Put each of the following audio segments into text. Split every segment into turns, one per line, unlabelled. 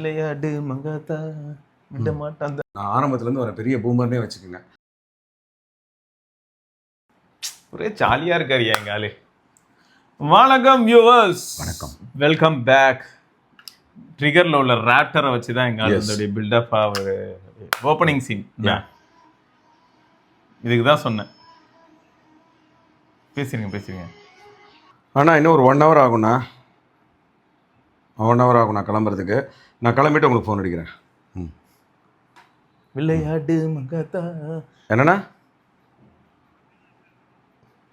விளையாடு மங்காத்தா விட மாட்டான்.
நான் ஆரம்பத்துலேருந்து வர பெரிய பூமர்னே வச்சுக்கோங்க.
ஒரே ஜாலியாக இருக்காரு எங்க ஆளு. வணக்கம் வியூவர்ஸ்,
வணக்கம்,
வெல்கம் பேக். ட்ரிகரில் உள்ள ரேப்டரை வச்சு தான் எங்க ஆளுடைய பில்டப் ஒரு ஓப்பனிங் சீன். இதுக்கு தான் சொன்னேன், பேசுறீங்க.
ஆனால் இன்னும் ஒரு 1 hour ஆகும்ண்ணா. 1 hour ஆகும் நான் கிளம்புறதுக்கு. நான் கிளம்பிட்டு உங்களுக்கு ஃபோன் அடிக்கிறேன்.
விளையாடு மங்காத்தா.
என்னண்ணா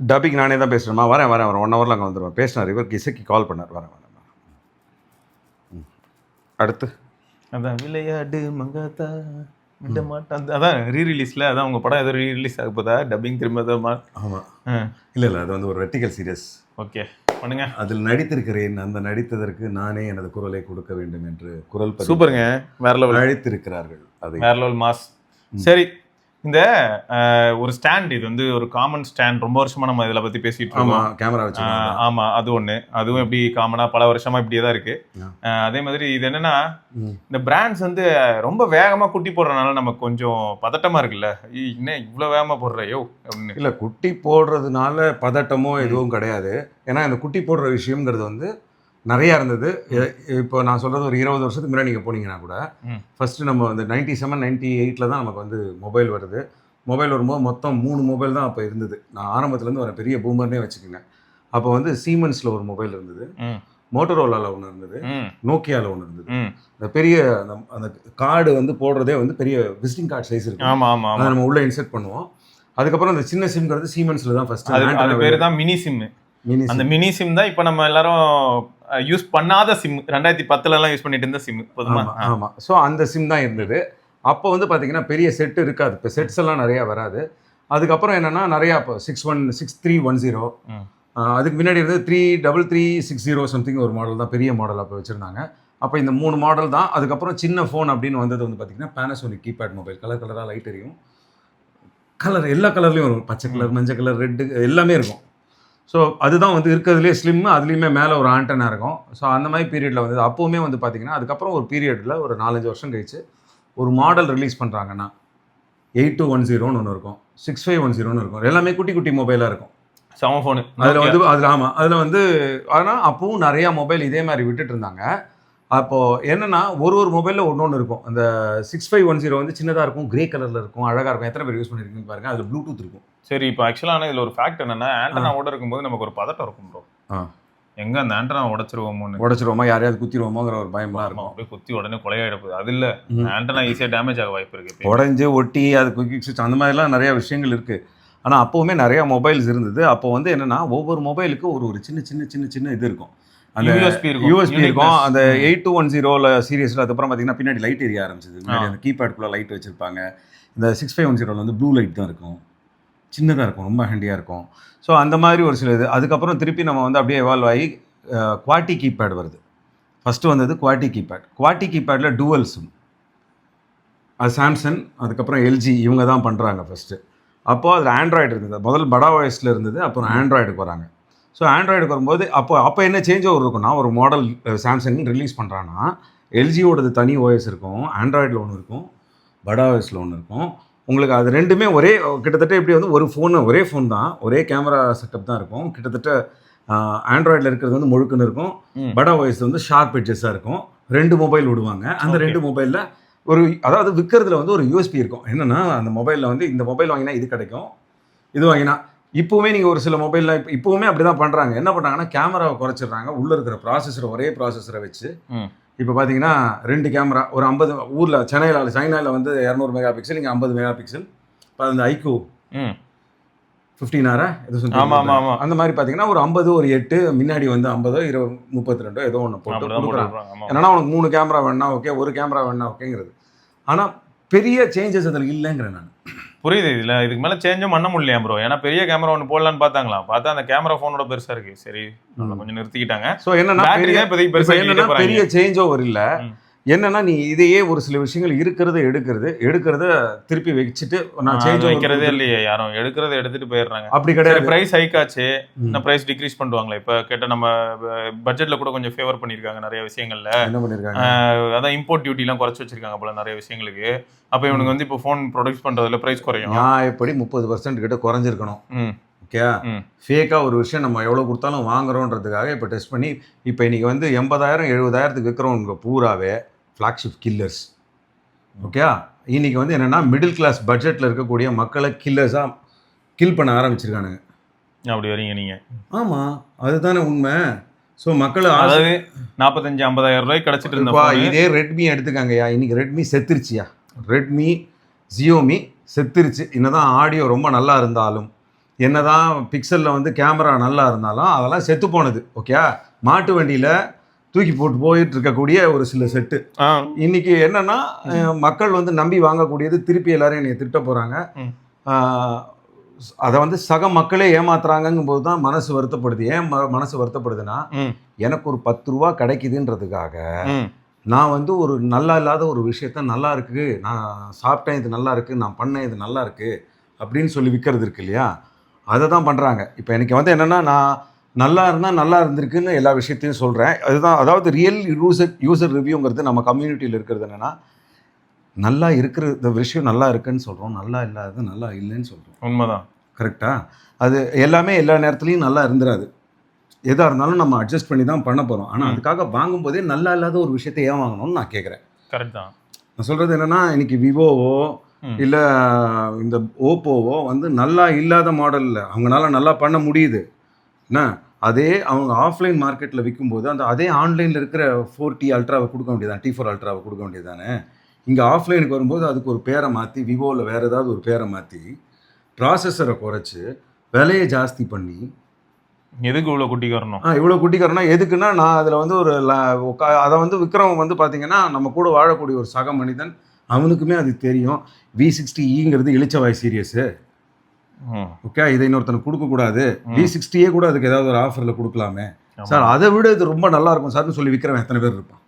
டப்பிங் நானே தான் பேசுகிறேம்மா. வரேன் 1 hourல அங்கே வந்துடுவேன். பேசினார், இவருக்கு இசைக்கு கால் பண்ணார். வரேன். அடுத்து
அதான் விளையாடு மங்காத்தா விட மாட்டான். அதான் ரீரிலீஸில் அதான் உங்கள் படம் ஏதோ ரீரிலீஸ் ஆக போதா, டப்பிங் திரும்ப தான்.
ஆமாம், இல்லை அது வந்து ஒரு வெர்டிகல் சீரியஸ்.
ஓகே பண்ணுங்க.
அதில் நடித்திருக்கிறேன். அந்த நடித்ததற்கு நானே எனது குரலை கொடுக்க வேண்டும் என்று குரல்
சூப்பருங்க, வேற லெவல்
அழைத்திருக்கிறார்கள். அது
வேற லெவல் மாஸ். சரி, இந்த ஒரு ஸ்டாண்ட், இது வந்து ஒரு காமன் ஸ்டாண்ட். ரொம்ப வருஷமா நம்ம இதில் பற்றி பேசிட்டு இருக்கோம்.
கேமரா வச்சு.
ஆமாம், அது ஒன்று. அதுவும் எப்படி காமனாக பல வருஷமா இப்படியே தான் இருக்கு. அதே மாதிரி இது என்னன்னா, இந்த பிராண்ட்ஸ் வந்து ரொம்ப வேகமாக குட்டி போடுறதுனால நமக்கு கொஞ்சம் பதட்டமா இருக்குல்ல. இன்னும் இவ்வளோ வேகமாக போடுறையோ அப்படின்னு. இல்லை, குட்டி போடுறதுனால பதட்டமோ எதுவும் கிடையாது. ஏன்னா இந்த குட்டி போடுற விஷயங்கிறது வந்து நிறையா இருந்தது. இப்போ நான் சொல்கிறது ஒரு 20 வருஷத்துக்கு முன்னாடி நீங்கள் போனீங்கன்னா கூட, ஃபஸ்ட்டு நம்ம வந்து 97, 98 தான் நமக்கு வந்து மொபைல் வருது. மொபைல் வரும்போது மொத்தம் 3 மொபைல் தான் அப்போ இருந்தது. நான் ஆரம்பத்துலேருந்து வர பெரிய பூமர்னே வச்சுக்கோங்க. அப்போ வந்து சீமன்ஸில் ஒரு மொபைல் இருந்தது, மோட்டோரோலாவில் ஒன்று இருந்தது, நோக்கியாவில் ஒன்று இருந்தது. இந்த பெரிய அந்த கார்டு வந்து போடுறதே வந்து பெரிய விசிட்டிங் கார்டு சைஸ் இருக்கு. அதை நம்ம உள்ளே இன்செர்ட் பண்ணுவோம். அதுக்கப்புறம் அந்த சின்ன சிம்ங்கிறது சீமன்ஸில் தான் ஃபஸ்ட்டு. அது பேர் தான் மினி சிம். அந்த மினி சிம் தான் இப்போ நம்ம எல்லாரும் யூஸ் பண்ணாத சிம். 2010 யூஸ் பண்ணிட்டு இருந்த சிம்.
ஆமாம், ஸோ அந்த சிம் தான் இருந்தது. அப்போ வந்து பார்த்தீங்கன்னா பெரிய செட்டு இருக்காது. இப்போ செட்ஸ் எல்லாம் நிறையா வராது. அதுக்கப்புறம் என்னென்னா நிறையா இப்போ 6310, அதுக்கு முன்னாடி இருந்து 3360 சம்திங் ஒரு மாடல் தான், பெரிய மாடல் அப்போ வச்சுருந்தாங்க. அப்போ இந்த 3 மாடல் தான். அதுக்கப்புறம் சின்ன ஃபோன் அப்படின்னு வந்தது வந்து பார்த்திங்கன்னா பேனாசோனிக் கீபேட் மொபைல். கலராக லைட் எரியும். எல்லா கலர்லேயும் வரும். பச்சை கலர், மஞ்சள் கலர், ரெட்டு எல்லாமே இருக்கும். ஸோ அதுதான் வந்து இருக்கிறதுலே ஸ்லிம்மு. அதுலேயுமே மேலே ஒரு ஆண்டனா இருக்கும். ஸோ அந்த மாதிரி பீரியடில் வந்து அப்போவுமே வந்து பார்த்திங்கன்னா, அதுக்கப்புறம் ஒரு பீரியடில் ஒரு 4-5 வருஷம் கழிச்சு ஒரு மாடல் ரிலீஸ் பண்ணுறாங்கன்னா 8210 ஒன்று இருக்கும், 6510 இருக்கும். எல்லாமே குட்டி குட்டி மொபைலாக இருக்கும்.
செம ஃபோனு
அதில் வந்து ஆனால் அப்பவும் நிறையா மொபைல் இதே மாதிரி விட்டுட்டு இருந்தாங்க. அப்போது என்னென்னா ஒரு மொபைலில் ஒன்று இருக்கும். அந்த 6510 வந்து சின்னதாக இருக்கும், கிரே கலரில் இருக்கும், அழகாக இருக்கும். எத்தனை பேர் யூஸ் பண்ணியிருக்கீங்கன்னு பாருங்கள். அதில் ப்ளூடூத் இருக்கும்.
சரி, இப்போ ஆக்சுவலான இதில் ஒரு ஃபேக்ட் என்னென்னா, ஆண்டனாவோட இருக்கும்போது நமக்கு ஒரு பதட்டம் இருக்கும் ப்ரோ. எங்கே அந்த ஆண்டனா உடச்சிருவோமா, யாரையாவது குத்திடுவோமோங்கிற ஒரு பயமாக இருக்கும். அப்படியே குத்தி உடனே கொலையாயிடப்போகுது. அது இல்லை, ஆண்டனா ஈஸியாக டேமேஜ் ஆக வாய்ப்பு இருக்குது. உடஞ்சி
ஒட்டி அது குயிக் ஸ்விட்ச் அந்த மாதிரிலாம் நிறையா விஷயங்கள் இருக்குது. ஆனால் அப்போவுமே நிறையா மொபைல்ஸ் இருந்தது. அப்போ வந்து என்னென்னா ஒவ்வொரு மொபைலுக்கு ஒரு சின்ன சின்ன சின்ன சின்ன இது இருக்கும். அந்த யூஎஸ்பி இருக்கும். அந்த 8210 சீரியஸில். அதுக்கப்புறம் பார்த்தீங்கன்னா பின்னாடி லைட் எரிய ஆரம்பிச்சது. முன்னாடி அந்த கீபேட்குள்ளே லைட் வச்சுருப்பாங்க. இந்த 6510 வந்து ப்ளூ லைட் தான் இருக்கும், சின்னதாக இருக்கும், ரொம்ப ஹேண்டியாக இருக்கும். ஸோ அந்த மாதிரி ஒரு சில இது. அதுக்கப்புறம் திருப்பி நம்ம வந்து அப்படியே எவால்வ் ஆகி குவாட்டி கீபேட் வருது. ஃபஸ்ட்டு வந்தது Gulati keypad. Gulati கீபேடில் dual sim. அது சாம்சங், அதுக்கப்புறம் எல்ஜி, இவங்க தான் பண்ணுறாங்க ஃபஸ்ட்டு. அப்போது அதில் ஆண்ட்ராய்டு இருந்தது. முதல் படா வாய்ஸில் இருந்தது, அப்புறம் ஆண்ட்ராய்டுக்கு வராங்க. ஸோ ஆண்ட்ராய்டுக்கு வரும்போது அப்போ என்ன சேஞ்ச் ஓவர் இருக்குன்னா, ஒரு மாடல் சாம்சங் ரிலீஸ் பண்ணுறான்னா எல்ஜியோடது தனி ஓஎஸ் இருக்கும், ஆண்ட்ராய்டில் ஒன்று இருக்கும், படா ஓஎஸில் ஒன்று இருக்கும். உங்களுக்கு அது ரெண்டுமே ஒரே கிட்டத்தட்ட எப்படி வந்து ஒரு ஃபோனு, ஒரே ஃபோன் தான், ஒரே கேமரா செட்டப் தான் இருக்கும். கிட்டத்தட்ட ஆண்ட்ராய்டில் இருக்கிறது வந்து முழுக்குன்னு இருக்கும், படா ஓஎஸ் வந்து ஷார்ப் எட்ஜஸாக இருக்கும். 2 மொபைல் விடுவாங்க. அந்த 2 மொபைலில் அதாவது விற்கிறதுல வந்து ஒரு யூஎஸ்பி இருக்கும். என்னென்னா அந்த மொபைலில் வந்து இந்த மொபைல் வாங்கினா இது கிடைக்கும், இது வாங்கினா. இப்போவுமே நீங்கள் ஒரு சில மொபைலில் இப்போவுமே அப்படி தான் பண்ணுறாங்க. என்ன பண்ணுறாங்கன்னா கேமராவை குறைச்சிடுறாங்க. உள்ளே இருக்கிற ப்ராசஸரை ஒரே ப்ராசஸரை வச்சு இப்போ பார்த்தீங்கன்னா 2 கேமரா, ஒரு 50 ஊரில் சைனாவில் வந்து 200 மெகா பிக்சல், இங்கே 50 மெகா பிக்சல். இப்போ அந்த ஐக்யூ 15R அந்த மாதிரி பார்த்தீங்கன்னா ஒரு 50, ஒரு 8, முன்னாடி வந்து 50, 20, 32 ஏதோ ஒன்று போட்டு கொடுக்குறாங்க. என்னன்னா உனக்கு 3 கேமரா வேணா ஓகே, ஒரு கேமரா வேணா ஓகேங்கிறது. ஆனால் பெரிய சேஞ்சஸ் அதில் இல்லைங்கிறேன் நான்.
புரியுது. இதில் இதுக்கு மேலே சேஞ்சும் பண்ண முடியலையா ப்ரோ? ஏன்னா பெரிய கேமரா ஒன்று போடலான்னு பார்த்தா அந்த கேமரா ஃபோனோட பெருசாக இருக்குது. சரி, கொஞ்சம் நிறுத்திக்கிட்டாங்க.
ஸோ என்னன்னா பெரிய சேஞ்ச் ஓவர் இல்லை. என்னன்னா நீ இதையே ஒரு சில விஷயங்கள் எடுக்கிறத திருப்பி வச்சுட்டு நான் சேஞ்ச்
வைக்கிறதே இல்லையே யாரும், எடுக்கிறத எடுத்துட்டு போயிடுறாங்க.
அப்படி கிடையாது.
பிரைஸ் ஹைக் ஆச்சு, இந்த பிரைஸ் டிக்ரீஸ் பண்ணுவாங்களே. இப்ப கேட்ட நம்ம பட்ஜெட்ல கூட கொஞ்சம் ஃபேவர் பண்ணிருக்காங்க நிறைய விஷயங்கள்ல.
என்ன பண்ணிருக்காங்க,
அதான் இம்போர்ட் டியூட்டி எல்லாம் குறைச்சு வச்சிருக்காங்க போல நிறைய விஷயங்களுக்கு. அப்ப இவனுக்கு வந்து இப்போ போன் ப்ரொடியூஸ் பண்றதுல பிரைஸ் குறையும்.
நான் எப்படி 30% கிட்ட குறைஞ்சிருக்கணும். ஓகே, ஃபேக்கா ஒரு விஷயம் நம்ம எவ்வளவு கொடுத்தாலும் வாங்குறோன்றதுக்காக இப்போ டெஸ்ட் பண்ணி இப்போ இன்னைக்கு வந்து 80,000 விற்கிறவங்க பூராவே ஃப்ளாக்ஷிப் கில்லர்ஸ். ஓகே, இன்னைக்கு வந்து என்னன்னா மிடில் கிளாஸ் பட்ஜெட்ல இருக்கக்கூடிய மக்களை கில்லர்ஸா கில் பண்ண ஆரம்பிச்சிருக்கானுங்க.
அப்படி வரீங்க நீங்க?
ஆமா, அதுதானே உண்மை. ஸோ மக்கள்
அதாவது 45-50,000 ரூபாய்க்கு கிடைச்சிட்டு இருந்தா
இதே ரெட்மி எடுத்துக்காங்கய்யா. இன்னைக்கு ரெட்மி செத்துருச்சியா, ரெட்மி ஜியோமி செத்துருச்சு. என்னதான் ஆடியோ ரொம்ப நல்லா இருந்தாலும், என்னதான் பிக்சலில் வந்து கேமரா நல்லா இருந்தாலும் அதெல்லாம் செத்து போனது. ஓகே, மாட்டு வண்டியில் தூக்கி போட்டு போயிட்டு இருக்கக்கூடிய ஒரு சில செட்டு இன்னைக்கு என்னன்னா மக்கள் வந்து நம்பி வாங்கக்கூடியது. திருப்பி எல்லாரும் என்னை திட்ட போகிறாங்க. அதை வந்து சக மக்களே ஏமாத்துறாங்கும் போது தான் மனசு வருத்தப்படுது. ஏன் மனசு வருத்தப்படுதுன்னா, எனக்கு ஒரு 10 ரூபா கிடைக்குதுன்றதுக்காக நான் வந்து ஒரு நல்லா இல்லாத ஒரு விஷயத்த நல்லா இருக்கு, நான் சாப்பிட்டேன் இது நல்லா இருக்கு, நான் பண்ணேன் இது நல்லா இருக்கு அப்படின்னு சொல்லி விற்கிறது இருக்கு இல்லையா, அதை தான் பண்ணுறாங்க. இப்போ எனக்கு வந்து என்னென்னா, நான் நல்லா இருந்தால் நல்லா இருந்திருக்குன்னு எல்லா விஷயத்தையும் சொல்கிறேன். அதுதான், அதாவது ரியல் யூசர் ரிவ்யூங்கிறது நம்ம கம்யூனிட்டியில் இருக்கிறது என்னென்னா, நல்லா இருக்கிற இந்த விஷயம் நல்லா இருக்குன்னு சொல்கிறோம், நல்லா இல்லாதது நல்லா இல்லைன்னு சொல்கிறோம்.
உண்மைதான்,
கரெக்டாக. அது எல்லாமே எல்லா நேரத்துலையும் நல்லா இருந்துராது. எதாக இருந்தாலும் நம்ம அட்ஜஸ்ட் பண்ணி தான் பண்ண போகிறோம். ஆனால் அதுக்காக வாங்கும்போதே நல்லா இல்லாத ஒரு விஷயத்தை ஏன் வாங்கணும்னு நான் கேட்குறேன்.
கரெக்ட் தான்.
நான் சொல்கிறது என்னென்னா, இன்னைக்கு விவோவோ இல்லை இந்த ஓப்போவோ வந்து நல்லா இல்லாத மாடலில் அவங்களால நல்லா பண்ண முடியுது. என்ன, அதே அவங்க ஆஃப்லைன் மார்க்கெட்டில் விற்கும்போது அந்த அதே ஆன்லைனில் இருக்கிற 4T அல்ட்ராவை கொடுக்க வேண்டியதான், T4 அல்ட்ராவை கொடுக்க வேண்டியதானே. இங்கே ஆஃப்லைனுக்கு வரும்போது அதுக்கு ஒரு பேரை மாற்றி, விவோவில் வேறு ஏதாவது ஒரு பேரை மாற்றி, ப்ராசஸரை குறைச்சி, விலையை ஜாஸ்தி பண்ணி,
எதுக்கு இவ்வளோ குட்டிக்காரணும்?
இவ்வளோ குட்டிக்காரனா எதுக்குன்னா, நான் அதில் வந்து ஒரு அதை வந்து விற்கிறவங்க வந்து பார்த்தீங்கன்னா நம்ம கூட வாழக்கூடிய ஒரு சக மனிதன், அவனுக்குமே அது தெரியும். V60Eங்கிறது இளிச்சவாய் சீரியஸு. ஓகே, இதை இன்னொருத்தனுக்கு கொடுக்கக்கூடாது. V60 கூட அதுக்கு ஏதாவது ஒரு ஆஃபரில் கொடுக்கலாமே சார், அதை விட இது ரொம்ப நல்லா இருக்கும் சார்னு சொல்லி விற்கிறவன் எத்தனை பேர் இருப்பான்?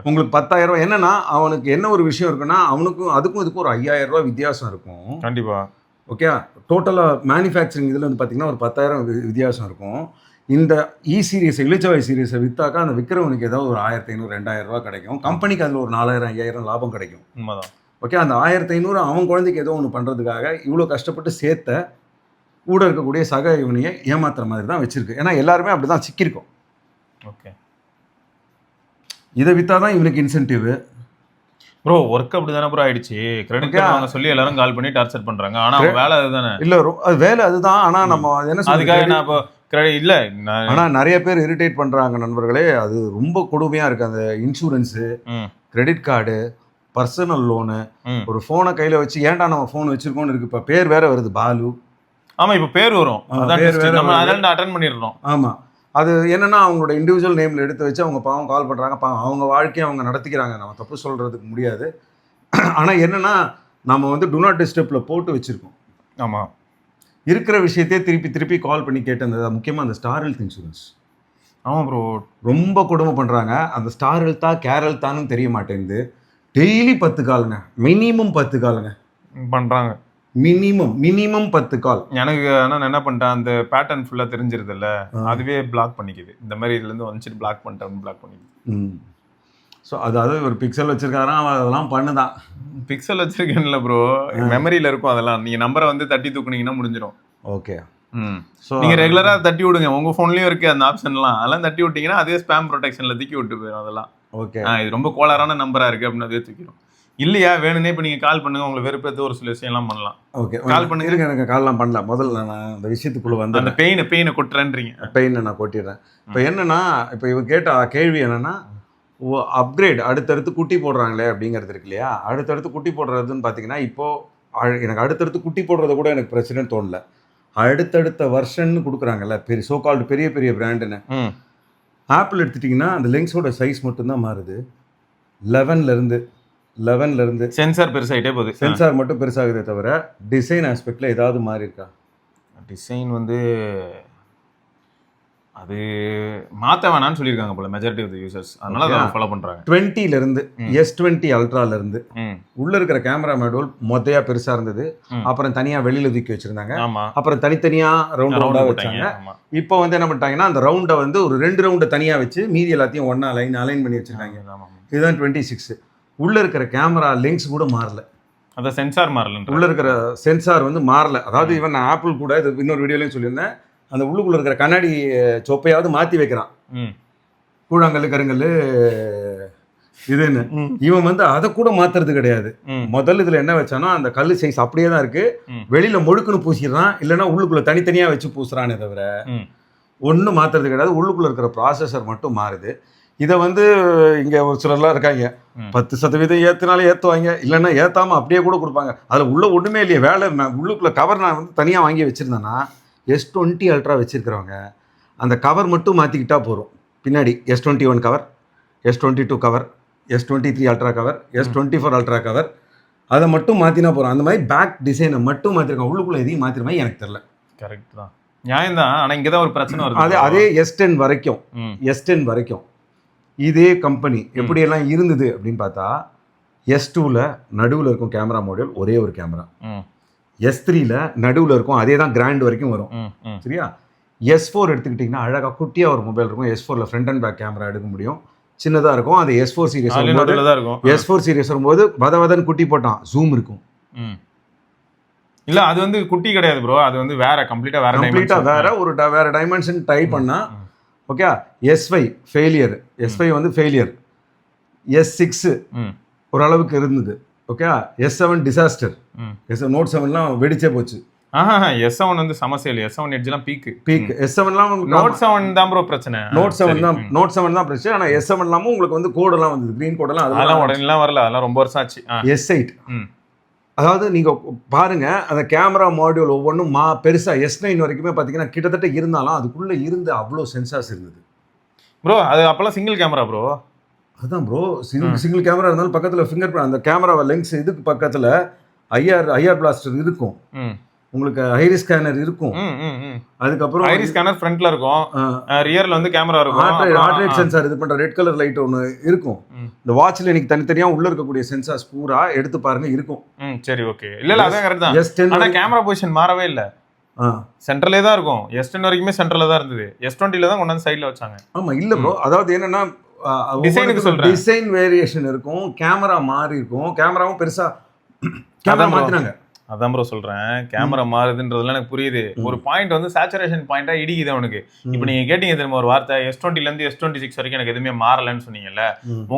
உங்களுக்கு 10,000 ரூபா என்னன்னா, அவனுக்கு என்ன ஒரு விஷயம் இருக்குன்னா, அவனுக்கும் அதுக்கும் இதுக்கும் ஒரு 5,000 ரூபா வித்தியாசம் இருக்கும்.
கண்டிப்பா.
ஓகே, டோட்டலாக மேனுஃபேக்சரிங் இதில் வந்து பார்த்தீங்கன்னா ஒரு 10,000 வித்தியாசம் இருக்கும். இந்த சீரியஸ் இளிச்சவாய் சீரியஸை விற்றாக்கா அந்த விற்கிறவனுக்கு ஏதாவது ஒரு 1,500 2,000 ரூபா கிடைக்கும். கம்பெனிக்கு அதில் ஒரு 4,000 5,000 லாபம் கிடைக்கும்.
உண்மைதான்.
ஓகே, அந்த 1,500 அவன் குழந்தைக்கு ஏதோ ஒன்று பண்ணுறதுக்காக இவ்வளோ கஷ்டப்பட்டு சேர்த்த கூட இருக்கக்கூடிய சக இவனையை ஏமாத்துற மாதிரி தான் வச்சிருக்கு. ஏன்னா எல்லாருமே அப்படி தான் சிக்கியிருக்கோம்.
ஓகே,
இதை விற்றா தான் இவனுக்கு இன்சென்டிவ்.
ப்ரோ ஒர்க் அப்படி தானே ப்ரோ ஆயிடுச்சு. கிரெடிட் கார்டு சொல்லி எல்லாரும் கால் பண்ணி டார்ச்சர் பண்ணுறாங்க. ஆனால் வேலை அதுதானே. இல்லை, அது வேலை அதுதான். ஆனால் நம்ம என்ன அதுக்காக நான் இப்போ கிரெடிட் இல்லை.
ஆனால் நிறைய பேர் இரிட்டேட் பண்ணுறாங்க நண்பர்களே. அது ரொம்ப கொடுமையாக இருக்குது. அந்த insurance, credit card, personal loan, ஒரு ஃபோனை கையில் வச்சு ஏன்டா நம்ம ஃபோன் வச்சிருக்கோம்னு இருக்கு. இப்போ பேர் வேற வருது, பாலு.
ஆமாம், இப்போ பேர் வரும். நம்ம அதெல்லாம் அட்டன் பண்ணிடுறோம்.
ஆமாம், அது என்னன்னா அவங்களோட இண்டிவிஜுவல் நேமில் எடுத்து வச்சு அவங்க பாவம் கால் பண்ணுறாங்க. அவங்க வாழ்க்கையை அவங்க நடத்திக்கிறாங்க. நம்ம தப்பு சொல்கிறதுக்கு முடியாது. ஆனால் என்னென்னா, நம்ம வந்து டு நாட் டிஸ்டர்பில் போட்டு வச்சுருக்கோம்.
ஆமாம்,
இருக்கிற விஷயத்தையே திருப்பி திருப்பி கால் பண்ணி கேட்டு, முக்கியமாக அந்த ஸ்டார் ஹெல்த் இன்சூரன்ஸ்.
ஆமாம் ப்ரோ,
ரொம்ப கொடுமை பண்ணுறாங்க. அந்த ஸ்டார் ஹெல்த்தா கேர் ஹெல்த்தான்னு தெரிய மாட்டேங்குது. டெய்லி 10 காலுங்க, மினிமம் 10 காலுங்க
பண்ணுறாங்க.
மினிமம் 10 கால்.
எனக்கு ஆனால் என்ன பண்ணிட்டேன், அந்த பேட்டர்ன் ஃபுல்லாக தெரிஞ்சிருதில்ல, அதுவே பிளாக் பண்ணிக்குது. இந்த மாதிரி இதுலேருந்து வந்துட்டு பிளாக் பண்ணிக்குது.
ஸோ அதாவது ஒரு பிக்சல் வச்சிருக்காரா, அதெல்லாம் பண்ணுதான்.
பிக்சல் வச்சிருக்கேன்ல ப்ரோ, மெமரியில் இருக்கும். அதெல்லாம் நீங்கள் நம்பரை வந்து தட்டி தூக்குனீங்கன்னா முடிஞ்சிடும்.
ஓகே,
ஸோ நீங்கள் ரெகுலராக தட்டி விடுங்க. உங்கள் ஃபோன்லேயும் இருக்குது அந்த ஆப்ஷன்லாம். அதெல்லாம் தட்டி விட்டிங்கன்னா அதே ஸ்பேம் ப்ரொடெக்ஷனில் தூக்கி விட்டு போயிடும். அதெல்லாம்
ஓகே,
இது ரொம்ப கோளாறான நம்பராக இருக்குது அப்படின்னு அதே தூக்கிடும். இல்லையா, வேணும்னே இப்போ நீங்கள் கால் பண்ணுங்கள், உங்களுக்கு வெறுப்பேற்று ஒரு சில விஷயம்லாம் பண்ணலாம்.
ஓகே, கால் பண்ணுங்க. எனக்கு கால்லாம் பண்ணலாம். முதல்ல நான் அந்த விஷயத்துக்குள்ளே வந்து
அந்த பெயினை கொட்டுறேன்றீங்க.
பெயினை நான் கொட்டிடுறேன். இப்போ என்னன்னா, இப்போ இவங்க கேட்ட கேள்வி என்னன்னா, அப்கிரேட் அடுத்தடுத்து குட்டி போடுறாங்களே அப்படிங்கிறது இருக்கு இல்லையா. அடுத்தடுத்து குட்டி போடுறதுன்னு பார்த்தீங்கன்னா, இப்போது எனக்கு அடுத்தடுத்து குட்டி போடுறத கூட எனக்கு பிரச்சனைன்னு தோணல. அடுத்தடுத்த வருஷன்னு கொடுக்குறாங்கல்ல, சோகால்டு பெரிய பெரிய பிராண்டுன்னு. ஆப்பிள் எடுத்துட்டிங்கன்னா அந்த லென்ஸோட சைஸ் மட்டும்தான் மாறுது. 11லேருந்து
சென்சார் பெருசாகிட்டே போகுது.
சென்சார் மட்டும் பெருசாகுதே தவிர டிசைன் ஆஸ்பெக்டில் ஏதாவது மாறி இருக்கா?
டிசைன் வந்து அது மாத்த வேணாம்னு சொல்லியிருக்காங்க போல மெஜாரிட்டி ஆஃப் தி யூசர்ஸ், அதனால அதை ஃபாலோ பண்றாங்க.
20ல இருந்து S20 அல்ட்ரால இருந்து உள்ள இருக்கிற கேமரா மாடியூல் மொத்தையா பெருசா இருந்தது. அப்புறம் தனியா வெளியில தூக்கி வச்சிருந்தாங்க. அப்புறம் தனித்தனியா ரவுண்டா வச்சாங்க. இப்போ வந்து என்ன பண்ணிட்டாங்கன்னா அந்த ரவுண்டை வந்து ஒரு 2 ரவுண்டை தனியா வச்சு மீதி எல்லாத்தையும் ஒண்ணா அலைன் பண்ணி வச்சிருக்காங்க. இதுதான் 26. உள்ள இருக்கிற கேமரா லென்ஸ் கூட மாறல.
அந்த சென்சார் மாறல,
உள்ள இருக்கிற சென்சார் வந்து மாறல. அதாவது இவன் ஆப்பிள் கூட இது இன்னொரு வீடியோலையும் சொல்லியிருந்தேன், அந்த உள்ளுக்குள்ள இருக்கிற கண்ணாடி சொப்பையாவது மாத்தி வைக்கிறான். கூழாங்கல் கருங்கல் இதுன்னு இவன் வந்து அதை கூட மாத்துறது கிடையாது. முதல்ல இதுல என்ன வச்சானோ அந்த கல் சைஸ் அப்படியே தான் இருக்கு. வெளியில முழுக்குன்னு பூசிடுறான், இல்லைன்னா உள்ளுக்குள்ள தனித்தனியா வச்சு பூசுறானே தவிர ஒன்றும் மாத்துறது கிடையாது. உள்ளுக்குள்ள இருக்கிற ப்ராசஸர் மட்டும் மாறுது. இதை வந்து இங்கே ஒரு சிலர்லாம் இருக்காங்க, 10% ஏற்றுனாலும் ஏற்றுவாங்க, இல்லைன்னா ஏற்றாமல் அப்படியே கூட கொடுப்பாங்க. அதில் உள்ள ஒன்றுமே இல்லையே, வேலை உள்ளுக்குள்ள கவர் நான் வந்து தனியாக வாங்கி வச்சுருந்தேன்னா S20 அல்ட்ரா வச்சுருக்கிறவங்க அந்த கவர் மட்டும் மாற்றிக்கிட்டா போகிறோம். பின்னாடி S21 cover, S22 cover, S23 ultra cover, S24 ultra cover, அதை மட்டும் மாற்றினா போகிறோம். அந்த மாதிரி பேக் டிசைனை மட்டும் மாற்றிருக்காங்க. உள்ளுக்குள்ளே எதையும் மாற்றின மாதிரி எனக்கு தெரியல.
கரெக்ட் தான், நியாயம் தான். ஆனால் இங்கே தான் ஒரு பிரச்சனை வருது.
அதே S10 வரைக்கும் இதே கம்பெனி எப்படியெல்லாம் இருந்தது அப்படின்னு பார்த்தா, S2ல நடுவில் இருக்கும் கேமரா மாடியூல் ஒரே ஒரு கேமரா, S3ல நடுவில் இருக்கும், அதே தான் கிராண்ட் வரைக்கும் வரும். சரியா? S4 எடுத்துக்கிட்டிங்கன்னா அழகாக குட்டியாக ஒரு மொபைல் இருக்கும். S4ல ஃப்ரண்ட் அண்ட் பேக் கேமரா எடுக்க முடியும், சின்னதாக இருக்கும். அது S4 சீரிஸ் S4 சீரிஸ் வரும்போது வதன்னு குட்டி போட்டான் ஜூம் இருக்கும்.
இல்ல அது வந்து குட்டி கிடையாது ப்ரோ, அது வந்து வேற கம்ப்ளீட்டா
வேற டைமென்ஷன் ட்ரை பண்ணா. ஓகே, S5 ஃபெயிலியர், S5 வந்து ஃபெயிலியர். S6 ஓரளவுக்கு இருந்தது. Okay, S7 disaster. நோட் 7லாம் வெடிச்சே போச்சு.
S7 வந்து சமசேல், S7 எட்ஜ்லாம் பீக்.
S7லாம்
நோட் 7 தான் ப்ரோ பிரச்சனை.
நோட் 7 தான் பிரச்சனை. ஆனா S7 இல்லாம உங்களுக்கு வந்து கோடெல்லாம் வந்தது, கிரீன் கோடெல்லாம்
அதெல்லாம் உடனே வரல, அதெல்லாம் ரொம்ப வருஷம் ஆச்சு.
S8 அதாவது நீங்க பாருங்க, அந்த கேமரா மாடியூல் ஒவ்வொன்றும் பெருசா S9 வரைக்குமே பார்த்தீங்கன்னா கிட்டத்தட்ட இருந்தாலும் அதுக்குள்ள இருந்து அவ்வளோ சென்சார்ஸ் இருந்தது
ப்ரோ. அது அப்பெல்லாம் சிங்கிள் கேமரா ப்ரோ.
அதுதான் ப்ரோ, சிங்கிள் கேமரா இருந்தாலும் பக்கத்தில் ஃபிங்கர் பிரிண்ட், அந்த கேமரா லென்ஸ் இதுக்கு பக்கத்தில் ஐஆர் பிளாஸ்டர் இருக்கும், உங்களுக்கு ஐரிஸ் ஸ்கேனர் இருக்கும், அதுக்கப்புறம்
ஐரிஸ் ஸ்கேனர் ஃப்ரண்ட்ல இருக்கும், ரியர்ல வந்து கேமரா இருக்கும்,
ஹார்ட் ரேட் சென்சார் இது பண்ற ரெட் கலர் லைட் ஒன்று இருக்கும். இந்த வாட்ச்ல எனக்கு தனித்தனியா உள்ள இருக்கக்கூடிய சென்சார்ஸ் பூரா எடுத்து பாருங்க இருக்கும்.
சரி, ஓகே. இல்ல அதான் கரெக்ட் தான். S10 ஆனா கேமரா பொசிஷன் மாறவே இல்ல, சென்டர்லே தான் இருக்கும். S10 வரைக்குமே சென்டர்ல தான் இருந்தது. S20ல தான் கொண்டு வந்து சைடுல வச்சாங்க.
ஆமா, இல்ல ப்ரோ, அதாவது என்னன்னா
டிசைனுக்கு சொல்றேன்,
டிசைன் வேரியேஷன் இருக்கும், கேமரா மாறி இருக்கும், கேமராவும் பெருசா கேமரா மாத்தினாங்க.
அதான் ப்ரோ சொல்றேன், கேமரா மாறுதுன்றதுலாம் எனக்கு புரியுது. ஒரு பாயிண்ட் வந்து சேச்சுரேஷன் பாயிண்டா இடிக்குது அவனுக்கு. இப்போ நீங்க கேட்டீங்க தெரியுமா ஒரு வார்த்தை, S20ல இருந்து S26 வரைக்கும் எனக்கு எதுவுமே மாறலன்னு சொன்னீங்கல்ல,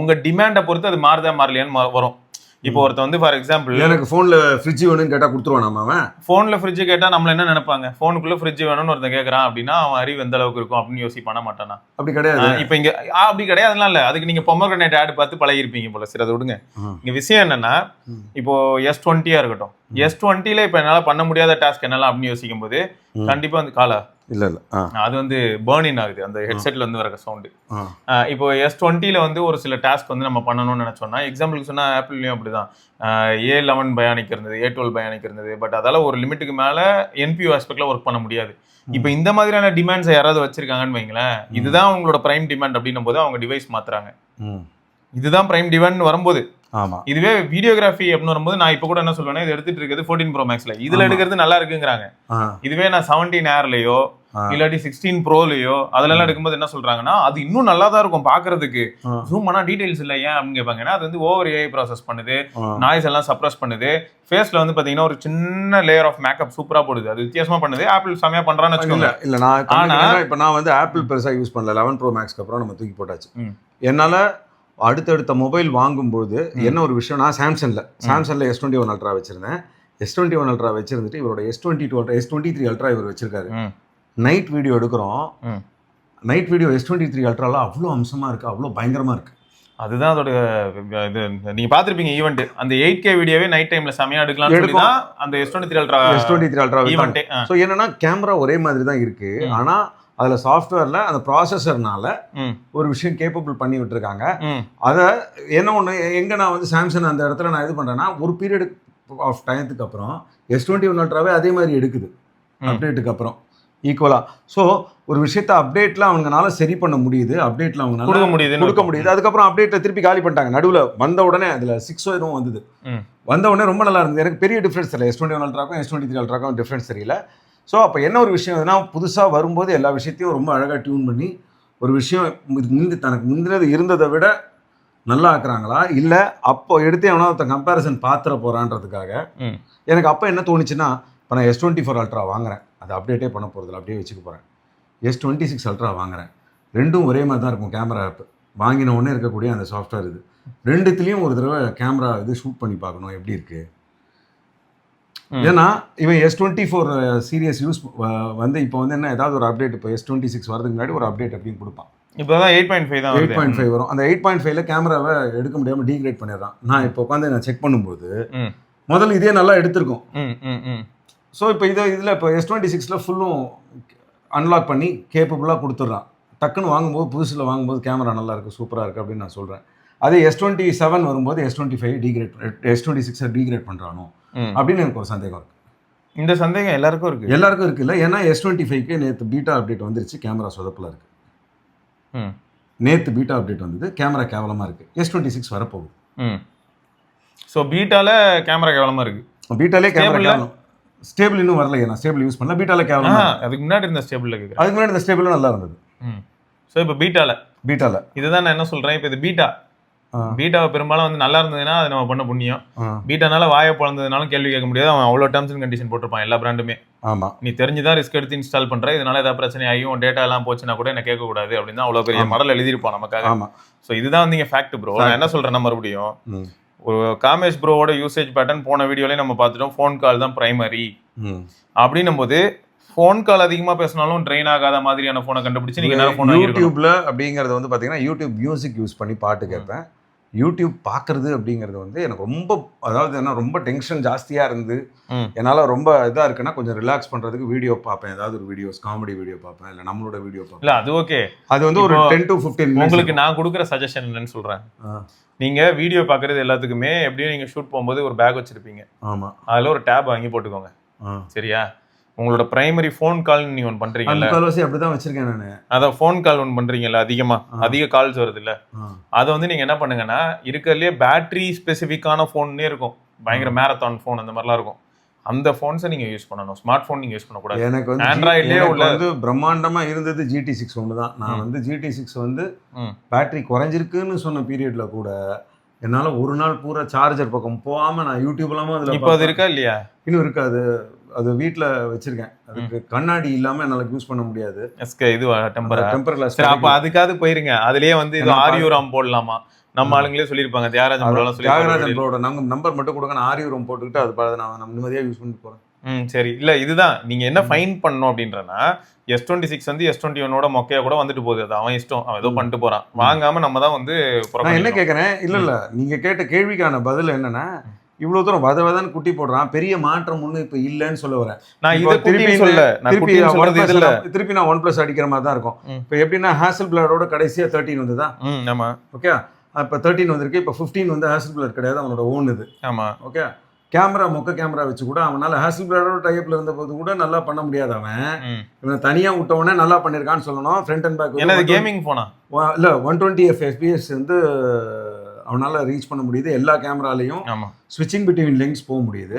உங்க டிமாண்டை பொறுத்து அது மாறுதா மாறலையான்னு வரும். இப்போ ஒருத்த வந்து ஃபார் எக்ஸாம்பிள்
எனக்கு போன்ல ஃப்ரிட்ஜ் வேணும்னு கேட்டா கொடுத்துருவான். அவன் போன்ல
ஃப்ரிட்ஜ் கேட்டா நம்மள என்ன நினைப்பாங்க, போனுக்குள்ள ஃப்ரிட்ஜ் வேணும்னு ஒருத்தன் கேட்கறான் அப்படின்னா அவன் அறிவு எந்த அளவுக்கு இருக்கும் அப்படின்னு யோசிப்பானா மாட்டானா?
அப்படி கிடையாது.
இப்போ இங்க அப்படி கிடையாதுலாம் இல்ல, அதுக்கு நீங்க பொமோகிரனேட் ஆட் பார்த்து பழகிருப்பீங்க போல. சரி, அதை விடுங்க. இங்க விஷயம் என்னன்னா, இப்போ S20 இருக்கட்டும், S20ல இப்ப என்னால பண்ண முடியாத டாஸ்க் என்னலாம் அப்படின்னு யோசிக்கும் போது கண்டிப்பா வந்து காலா
இல்ல
அது வந்து பேர்ன் ஆகுது அந்த ஹெட்செட்ல இருந்து வர சவுண்டு. இப்போ S20ல வந்து ஒரு சில டாஸ்க் வந்து நம்ம பண்ணணும்னு நினைச்சோம்னா, எக்ஸாம்பிளுக்கு சொன்னா ஆப்பிள்லயும் அப்படிதான், A11 பயானிக் இருந்தது, A12 பயானிக் இருந்தது. பட் அதால ஒரு லிமிட்டுக்கு மேல NPU ஆஸ்பெக்ட்ல ஒர்க் பண்ண முடியாது. இப்போ இந்த மாதிரியான டிமாண்ட்ஸ் யாராவது வச்சிருக்காங்கன்னு வைங்களேன், இதுதான் உங்களோட பிரைம் டிமாண்ட் அப்படின்னும் போது அவங்க டிவைஸ் மாத்துறாங்க. இதுதான் பிரைம் டிமாண்ட் வரும்போது.
ஆமா,
இதுவே வீடியோகிராஃபி அப்படின்னு வரும்போது நான் இப்போ கூட என்ன சொல்லுவேன்னா, இது எடுத்துட்டு இருக்கிறது 14 Pro Maxல, இதுல எடுக்கிறது நல்லா இருக்குங்கிறாங்க. இதுவே நான் 17 Airலயோ இல்லாட்டி 16 Proலயோ அதெல்லாம் எடுக்கும்போது என்ன சொல்றாங்கன்னா, அது இன்னும் நல்லா தான் இருக்கும் பாக்குறதுக்கு, ஜூம் பண்ணா டீடைல்ஸ் இல்லை ஏன் அப்படின்னு கேட்பாங்கன்னா, அது வந்து ஓவர் AI ப்ராசஸ் பண்ணுது, நாய்ஸ் எல்லாம் சப்ரஸ் பண்ணுது, ஃபேஸ்ல வந்து பாத்தீங்கன்னா ஒரு சின்ன லேயர் ஆஃப் மேக்கப் சூப்பரா போடுது, அது வித்தியாசமா பண்ணுது. ஆப்பிள் செமையா பண்றான்னு வச்சுக்கோங்க.
இல்ல நான் வந்து ஆப்பிள் பெருசா யூஸ் பண்ணல. 11 Pro Maxக்கு அப்புறம் நம்ம தூக்கி போட்டாச்சு. என்னால அடுத்தடுத்த மொபைல் வாங்கும்போது என்ன ஒரு விஷயம், நான் சாம்சங்ல S21 அல்ட்ரா வச்சிருந்தேன். S21 அல்ட்ரா வச்சிருந்துட்டு இவரோட S22 அல்ட்ரா, S23 அல்ட்ரா இவர் வச்சிருக்காரு. நைட் வீடியோ எடுக்கிறோம், நைட் வீடியோ S23 அல்ட்ரால அவ்வளோ அம்சமா இருக்கு, அவ்வளோ பயங்கரமா இருக்கு.
அதுதான் அதோட இது. நீங்க பாத்திருப்பீங்க ஈவெண்ட், அந்த 8K வீடியோவே நைட் டைம்ல செமையா எடுக்கலாம்னு சொல்லி தான் அந்த S23 அல்ட்ரா
ஈவெண்ட். சோ என்னன்னா கேமரா ஒரே மாதிரி தான் இருக்கு, ஆனா அதில் சாஃப்ட்வேரில் அந்த ப்ராசஸர்னால ஒரு விஷயம் கேப்பபிள் பண்ணி விட்டுருக்காங்க. அதை என்ன ஒன்று எங்கே நான் வந்து சாம்சங் அந்த இடத்துல நான் இது பண்ணுறேன்னா, ஒரு பீரியட் ஆஃப் டைத்துக்கு அப்புறம் S21 அல்ட்ராவே அதே மாதிரி எடுக்குது அப்டேட்டுக்கு அப்புறம். ஈக்குவலாக. ஸோ ஒரு விஷயத்த அப்டேட்டில் அவங்களால சரி பண்ண முடியுது, அப்டேட்டில் அவங்களால கொடுக்க முடியுது. அதுக்கப்புறம் அப்டேட்டில் திருப்பி காலி பண்ணிட்டாங்க. நடுவில் வந்த உடனே அதில் 6 வந்தது. வந்த உடனே ரொம்ப நல்லா இருந்தது. எனக்கு பெரிய டிஃப்ரென்ஸ் தெரியல. S21 அல்ட்ராக்கும் S23 அல்ட்ராக்கும் டிஃப்ரென்ஸ் தெரியல. ஸோ அப்போ என்ன ஒரு விஷயம் எதுனா புதுசாக வரும்போது எல்லா விஷயத்தையும் ரொம்ப அழகாக டியூன் பண்ணி ஒரு விஷயம் தனக்கு முந்தினது இருந்ததை விட நல்லா ஆக்குறாங்களா, இல்லை அப்போ எடுத்து எவனா ஒருத்தன் கம்பேரிசன் பாத்திர போகிறான்றதுக்காக. எனக்கு அப்போ என்ன தோணுச்சுன்னா, இப்போ நான் S24 அல்ட்ரா வாங்குறேன், அதை அப்டேட்டே பண்ண போகிறதில்ல, அப்படியே வச்சுக்க போகிறேன். S26 அல்ட்ரா வாங்குறேன், ரெண்டும் ஒரே மாதிரி தான் இருக்கும். கேமரா ஆப் வாங்கின உடனே இருக்கக்கூடிய அந்த சாஃப்ட்வேர் இது ரெண்டுத்துலேயும் ஒரு தடவை கேமரா இது ஷூட் பண்ணி பார்க்கணும் எப்படி இருக்குது. ஏன்னா இவன் S24 சீரியஸ் யூஸ் வந்து இப்போ வந்து என்ன ஏதாவது ஒரு அப்டேட், இப்போ S26 வரதுக்கு முன்னாடி ஒரு அப்டேட் அப்படின்னு கொடுப்பான்.
இப்போ தான் 8.5 தான்
8.5 வரும். அந்த 8.5ல கேமராவை எடுக்க முடியாமல் டீக்ரேட் பண்ணிடுறான். நான் இப்போ உட்காந்து நான் செக் பண்ணும்போது முதல்ல இதே நல்லா எடுத்திருக்கும். ஸோ இப்போ இதில் இப்போ S26ல ஃபுல்லும் அன்லாக் பண்ணி கேப்பபுளாக கொடுத்துட்றான். டக்குன்னு வாங்கும்போது புதுசில் வாங்கும்போது கேமரா நல்லா இருக்குது, சூப்பராக இருக்குது அப்படின்னு நான் சொல்கிறேன். அதே S27 வரும்போது S25 டீக்ரேட், S26 டீக்ரேட் பண்ணுறானோ அப்படின்னு எனக்கு ஒரு சந்தேகம் இருக்குது.
இந்த சந்தேகம் எல்லாருக்கும்
இருக்குல்ல. ஏன்னா S25க்கு நேற்று பீட்டா அப்டேட் வந்துருச்சு, கேமரா சொதப்பில் இருக்குது. நேற்று பீட்டா அப்டேட் வந்தது, கேமரா கேவலமாக இருக்குது. S26 வரப்போகுது.
ஸோ பீட்டால கேமரா கேவலமாக இருக்குது.
பீட்டாலே கேமரா கேவலம். ஸ்டேபிள் இன்னும் வரல, நான் ஸ்டேபிள் யூஸ் பண்ணல. பீட்டால கேவலம்.
அதுக்கு முன்னாடி இருந்த ஸ்டேபிள் கேட்குறேன்.
அதுக்கு முன்னாடி இந்த ஸ்டேபிளும் நல்லா இருந்தது.
ஸோ இப்போ பீட்டால இதுதான் நான் என்ன சொல்கிறேன். இப்போ இது பீட்டாவை பெரும்பாலும் வந்து நல்லா இருந்ததுன்னா அது நம்ம பண்ண புண்ணியம். பீட்டானால வாயை பிறந்ததுனாலும் கேள்வி கேட்க முடியாது. அவன் அவ்வளோ டேர்ம்ஸ் அண்ட் கண்டிஷன் போட்டிருப்பான் எல்லா பிராண்டுமே.
ஆமாம்,
நீ தெரிஞ்சுதான் ரிஸ்க் எடுத்து இன்ஸ்டால் பண்ற, இதனால ஏதாவது பிரச்சனை ஆகியும் டேட்டா எல்லாம் போச்சுன்னா கூட என்ன கேட்கக்கூடாது அப்படின்னு தான் அவ்வளோ பெரிய மாடல் எழுதியிருப்பான் நமக்காக. ஸோ இதுதான் வந்து இங்கே ஃபேக்ட் ப்ரோ. நான் என்ன சொல்றேன்னா, மறுபடியும் ஒரு காமேஷ் ப்ரோவோட யூசேஜ் பேட்டர்ன் போன வீடியோலயே நம்ம பார்த்துட்டோம். ஃபோன் கால் தான் பிரைமரி அப்படின்னும் போது ஃபோன் கால் அதிகமாக பேசினாலும் ட்ரெயின் ஆகாத மாதிரியான ஃபோனை கண்டுபிடிச்சு நீங்க என்ன ஃபோன்
யூடியூப்ல அப்படிங்கிறது வந்து பார்த்தீங்கன்னா யூடியூப் மியூசிக் யூஸ் பண்ணி பாட்டு கேட்பேன். யூடியூப் பார்க்குறது அப்படிங்கிறது வந்து எனக்கு ரொம்ப, அதாவது என்ன ரொம்ப டென்ஷன் ஜாஸ்தியாக இருந்து என்னால் ரொம்ப இதாக இருக்குன்னா கொஞ்சம் ரிலாக்ஸ் பண்ணுறதுக்கு வீடியோ பார்ப்பேன். ஏதாவது ஒரு வீடியோஸ், காமெடி வீடியோ பார்ப்பேன், இல்லை நம்மளோட வீடியோ பார்ப்பேன்.
இல்லை அது ஓகே,
அது வந்து ஒரு 10 to 15 minutes.
உங்களுக்கு நான் கொடுக்குற சஜஷன் என்னன்னு சொல்கிறேன். நீங்கள் வீடியோ பார்க்குறது எல்லாத்துக்குமே எப்படியும் நீங்கள் ஷூட் போகும்போது ஒரு பேக் வச்சுருப்பீங்க.
ஆமாம்,
அதில் ஒரு டேப் வாங்கி போட்டுக்கோங்க. சரியா? உங்களோட பிரைமரி ஃபோன் கால் நீங்க ஒன்று பண்றீங்கல்ல,
கால்வாசி அப்படிதான் வச்சிருக்கேன் நான்.
அதான் ஃபோன் கால் ஒன்று பண்றீங்கல்ல, அதிக கால்ஸ் வருது இல்ல, அதை வந்து நீங்க என்ன பண்ணுங்கன்னா, இருக்கிறதுலே பேட்டரி ஸ்பெசிஃபிக்கான ஃபோன்னே இருக்கும், பயங்கர மேரத்தான் ஃபோன் அந்த மாதிரிலாம் இருக்கும். அந்த ஃபோன்ஸை நீங்க யூஸ் பண்ணணும். ஸ்மார்ட் ஃபோன் நீங்க யூஸ் பண்ணக்கூடாது.
எனக்கு வந்து ஆண்ட்ராய்ட்லேயே வந்து பிரம்மாண்டமா இருந்தது GT6 ஒன்று தான். நான் வந்து GT6 வந்து பேட்டரி குறைஞ்சிருக்குன்னு சொன்ன பீரியட்ல கூட என்னால் ஒரு நாள் பூரா சார்ஜர் பக்கம் போகாமல் நான் யூடியூப் இல்லாமல் அதில்.
இப்போ அது இருக்கா இல்லையா?
இன்னும் இருக்காது. அது வீட்டில் வச்சிருக்கேன். அதுக்கு கண்ணாடி இல்லாமல் என்னால் யூஸ் பண்ண முடியாது.
இது டெம்பர் கிளாஸ். அப்போ அதுக்காவது போயிருங்க. அதுலேயே வந்து இது ஆரியூராம் போடலாமா? நம்ம ஆளுங்களே சொல்லியிருப்பாங்க. தியாகராஜன் ப்ரோட
நம்பர் மட்டும் கொடுங்க, நான் ஆரியூரம் போட்டுக்கிட்டு அது நான் நிம்மதியாக யூஸ் பண்ணிட்டு போகிறேன்.
சரி. இல்லை இதுதான் நீங்கள் என்ன ஃபைன் பண்ணணும் அப்படின்றனா, S26 வந்து S21ஓட மொக்கையா கூட வந்துட்டு போகுது. அது அவன் இஷ்டம், அவன் ஏதோ பண்ணிட்டு போகிறான். வாங்காமல் நம்ம தான் வந்து
நான் என்ன கேட்குறேன். இல்லை நீங்கள் கேட்ட கேள்விக்கான பதில் என்னன்னா, இவ்வளவு தூரம் வதவதான் குட்டி போடுறான், பெரிய மாற்றம் ஒண்ணு இப்ப இல்லன்னு சொல்ல வரேன்.
நான் இதை திருப்பி
நான் OnePlus அடிக்கிற மாதிரி தான் இருக்கும். இப்ப எப்படின்னா ஹாசல்பிளடோட கடைசியா 13 வந்துதா?
ஆமா,
ஓகே. அப்ப 13 வந்திருக்கு. இப்ப 15 வந்து ஹாசல்பிளட் கிடையாது, அவனோட ஓன் இது.
ஆமா,
ஓகே. கேமரா மொக்க கேமரா வச்சு கூட அவனால ஹாசல்பிளடோட டைப்ல இருந்த போது கூட நல்லா பண்ண முடியாது. அவன் இவன் தனியா விட்டவனே நல்லா பண்ணிருக்கான்னு சொல்லணும். ஃப்ரண்ட் அண்ட் பேக்
என்னது கேமிங் போனா
இல்ல 120 FPS வந்து அவனால ரீச் பண்ண முடியுது. எல்லா கேமராலையும் ஸ்விட்சிங் பிட்வீன் லென்ஸ் போக முடியுது.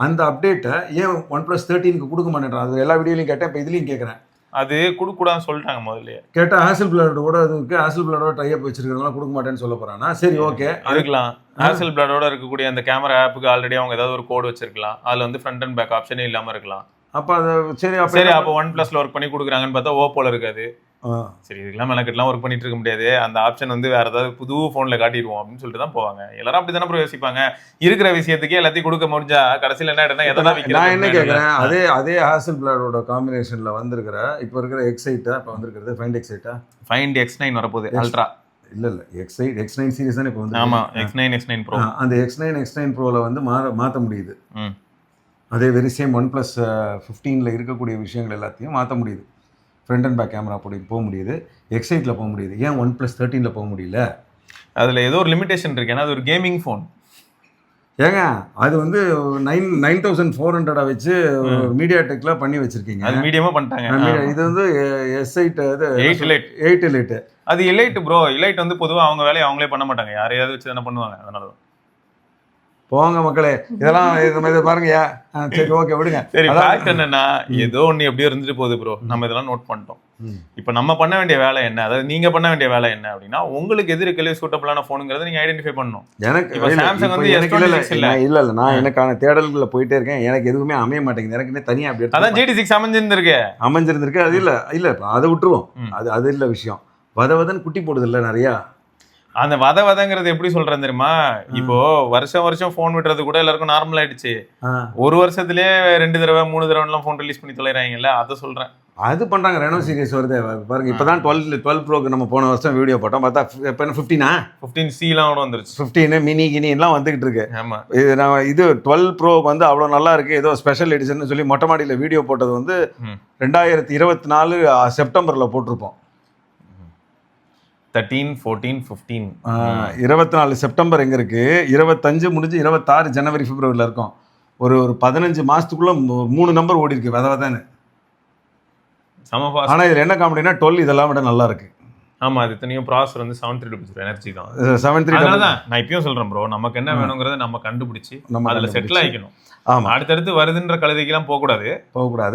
அந்த அப்டேட்டை ஏன் OnePlus 13க்கு கொடுக்க மாட்டேன்றான்? அது எல்லா வீடியோலையும் கேட்டேன், இப்போ இதுலையும் கேட்குறேன்.
அது கொடுக்கூடாதுன்னு சொல்லிட்டாங்க முதல்ல.
கேட்டால் ஹாசல்பிளடோட அதுக்கு ஹாசல்பிளடோட டைப் வச்சிருக்கிறதுனால கொடுக்க மாட்டேன்னு சொல்ல போறானா? சரி, ஓகே,
இருக்கலாம். ஹாசல்பிளடோட இருக்கக்கூடிய அந்த கேமரா ஆப்புக்கு ஆல்ரெடி அவங்க ஏதாவது ஒரு கோடு வச்சிருக்கலாம். அதில் வந்து ஃப்ரண்ட் அண்ட் பேக் ஆப்ஷனே இல்லாமல் இருக்கலாம்.
அப்போ அது சரி
அப்போ OnePlusல ஒர்க் பண்ணி கொடுக்குறாங்கன்னு பார்த்தா ஓப்போல இருக்காது. சரி, இதுக்கெல்லாம் மெனக்கெட்டலாம் ஒர்க் பண்ணிட்டு இருக்க முடியாது. அந்த ஆப்ஷன் வந்து வேற ஏதாவது புது ஃபோன்ல காட்டிடுவோம் அப்படின்னு சொல்லிட்டு தான் போவாங்க. எல்லாரும் அப்படி தானே யோசிப்பாங்க. இருக்கிற விஷயத்துக்கே எல்லாத்தையும் கொடுக்க முடிஞ்சா கடைசியில் என்ன ஆயிடுனா எதனா
நான் என்ன கேட்குறேன், அதே ஹாசல்பிளடோட காம்பினேஷன்ல வந்திருக்கிற இப்போ இருக்கிற X8 இப்போ வந்திருக்கிறது Find X9
வரப்போகுது அல்ட்ரா.
இல்ல X9 சீரிஸ் தானே இப்போ வந்து.
ஆமா, X9 Pro.
அந்த X9 Proல வந்து மாற்ற முடியுது. அதே வெரி சேம் OnePlus 15ல இருக்கக்கூடிய விஷயங்கள் எல்லாத்தையும் மாற்ற முடியுது. ஃப்ரண்ட் அண்ட் பேக் கேமரா போக முடியுது. X8ல போக முடியுது. ஏன் OnePlus 13ல போக முடியல?
அதில் ஏதோ ஒரு லிமிடேஷன் இருக்கு. ஏன்னா அது ஒரு கேமிங் ஃபோன்.
ஏங்க அது வந்து 9400 வச்சு மீடியா டெக்ல பண்ணி வச்சிருக்கீங்க.
அது மீடியமா பண்ணிட்டாங்க.
இது வந்து S8
8 எலைட்
8 எலைட்.
அது எலைட் ப்ரோ. எலைட் வந்து பொதுவா அவங்க வேலையை அவங்களே பண்ண மாட்டாங்க, யாரையாவது வச்சு தானே பண்ணுவாங்க. அதனால
போங்க மக்களே, இதெல்லாம் இது பாருங்கயா. சரி ஓகே விடுங்க.
சரி, ஃபேக்ட் என்னன்னா ஏதோ ஒண்ணு எப்படியோ இருந்துட்டு போகுது ப்ரோ. நம்ம இதெல்லாம் நோட் பண்ணிட்டோம். இப்போ நம்ம பண்ண வேண்டிய வேலை என்ன, அதாவது நீங்க பண்ண வேண்டிய வேலை என்ன அப்படின்னா, உங்களுக்கு எது இருக்கலே சூட்டபிளான போனுங்கிறத நீங்க ஐடென்டிஃபை பண்ணணும்.
எனக்கு
இப்போ சாம்சங் வந்து S26
இல்ல நான் எனக்கான தேடல்களை போயிட்டே இருக்கேன். எனக்கு எதுவுமே அமைய மாட்டேங்குது. எனக்குமே தனியா அப்படி
அதான் GT6 அமைஞ்சிருக்கு.
அது இல்ல அதை விட்டுருவோம். அது இல்ல விஷயம். வதவதன் குட்டி போடுது இல்ல நிறையா.
அந்த வதங்கிறது எப்படி சொல்றேன் தெரியுமா? இப்போ வருஷம் போன் விட்டுறது கூட எல்லாருக்கும் நார்மல் ஆயிடுச்சு. ஒரு வருஷத்துலயே 2 தடவை 3 தடவை எல்லாம் போன் ரிலீஸ் பண்ணி தொலைறாங்கல்ல, அதை சொல்றேன்.
அது பண்றாங்க. ரெனோ சீரிஸ் வருது பாருங்க. இப்பதான் 12 ப்ரோக்கு நம்ம போன வருஷம் வீடியோ போட்டோம். பார்த்தா இப்போ
15C எல்லாம் கூட வந்துருச்சு.
15 மினி கினி எல்லாம் வந்துகிட்டு இருக்கு.
ஆமா,
இது 12 ப்ரோ வந்து அவ்வளவு நல்லா இருக்கு, ஏதோ ஸ்பெஷல் எடிஷன் சொல்லி மொட்டை மாடியில வீடியோ போட்டது வந்து 2024 செப்டம்பர்ல போட்டிருப்போம்.
13, 14, 15
24 செப்டம்பர் எங்க இருக்கு, 25 முடிஞ்சு 26 ஜனவரி பிப்ரவரியில இருக்கும். ஒரு 15 மாசத்துக்குள்ள 3 நம்பர் ஓடி இருக்கு வதவதான்னு. ஆனா இதுல என்ன காமெடினா 12 இதெல்லாம் விட நல்லா இருக்கு.
ஆமா, அது தனியும் ப்ராசஸர் வந்து 73 எனர்ஜி தான்.
73
தான் நான் இப்பயும் சொல்றேன் ப்ரோ, நமக்கு என்ன வேணுங்கிறத நம்ம கண்டுபிடிச்சு அதுல செட்டில் ஆயிக்கணும். ஆமா, அடுத்தடுத்து வருதுன்ற கழுதைக்கெல்லாம் போகக்கூடாது.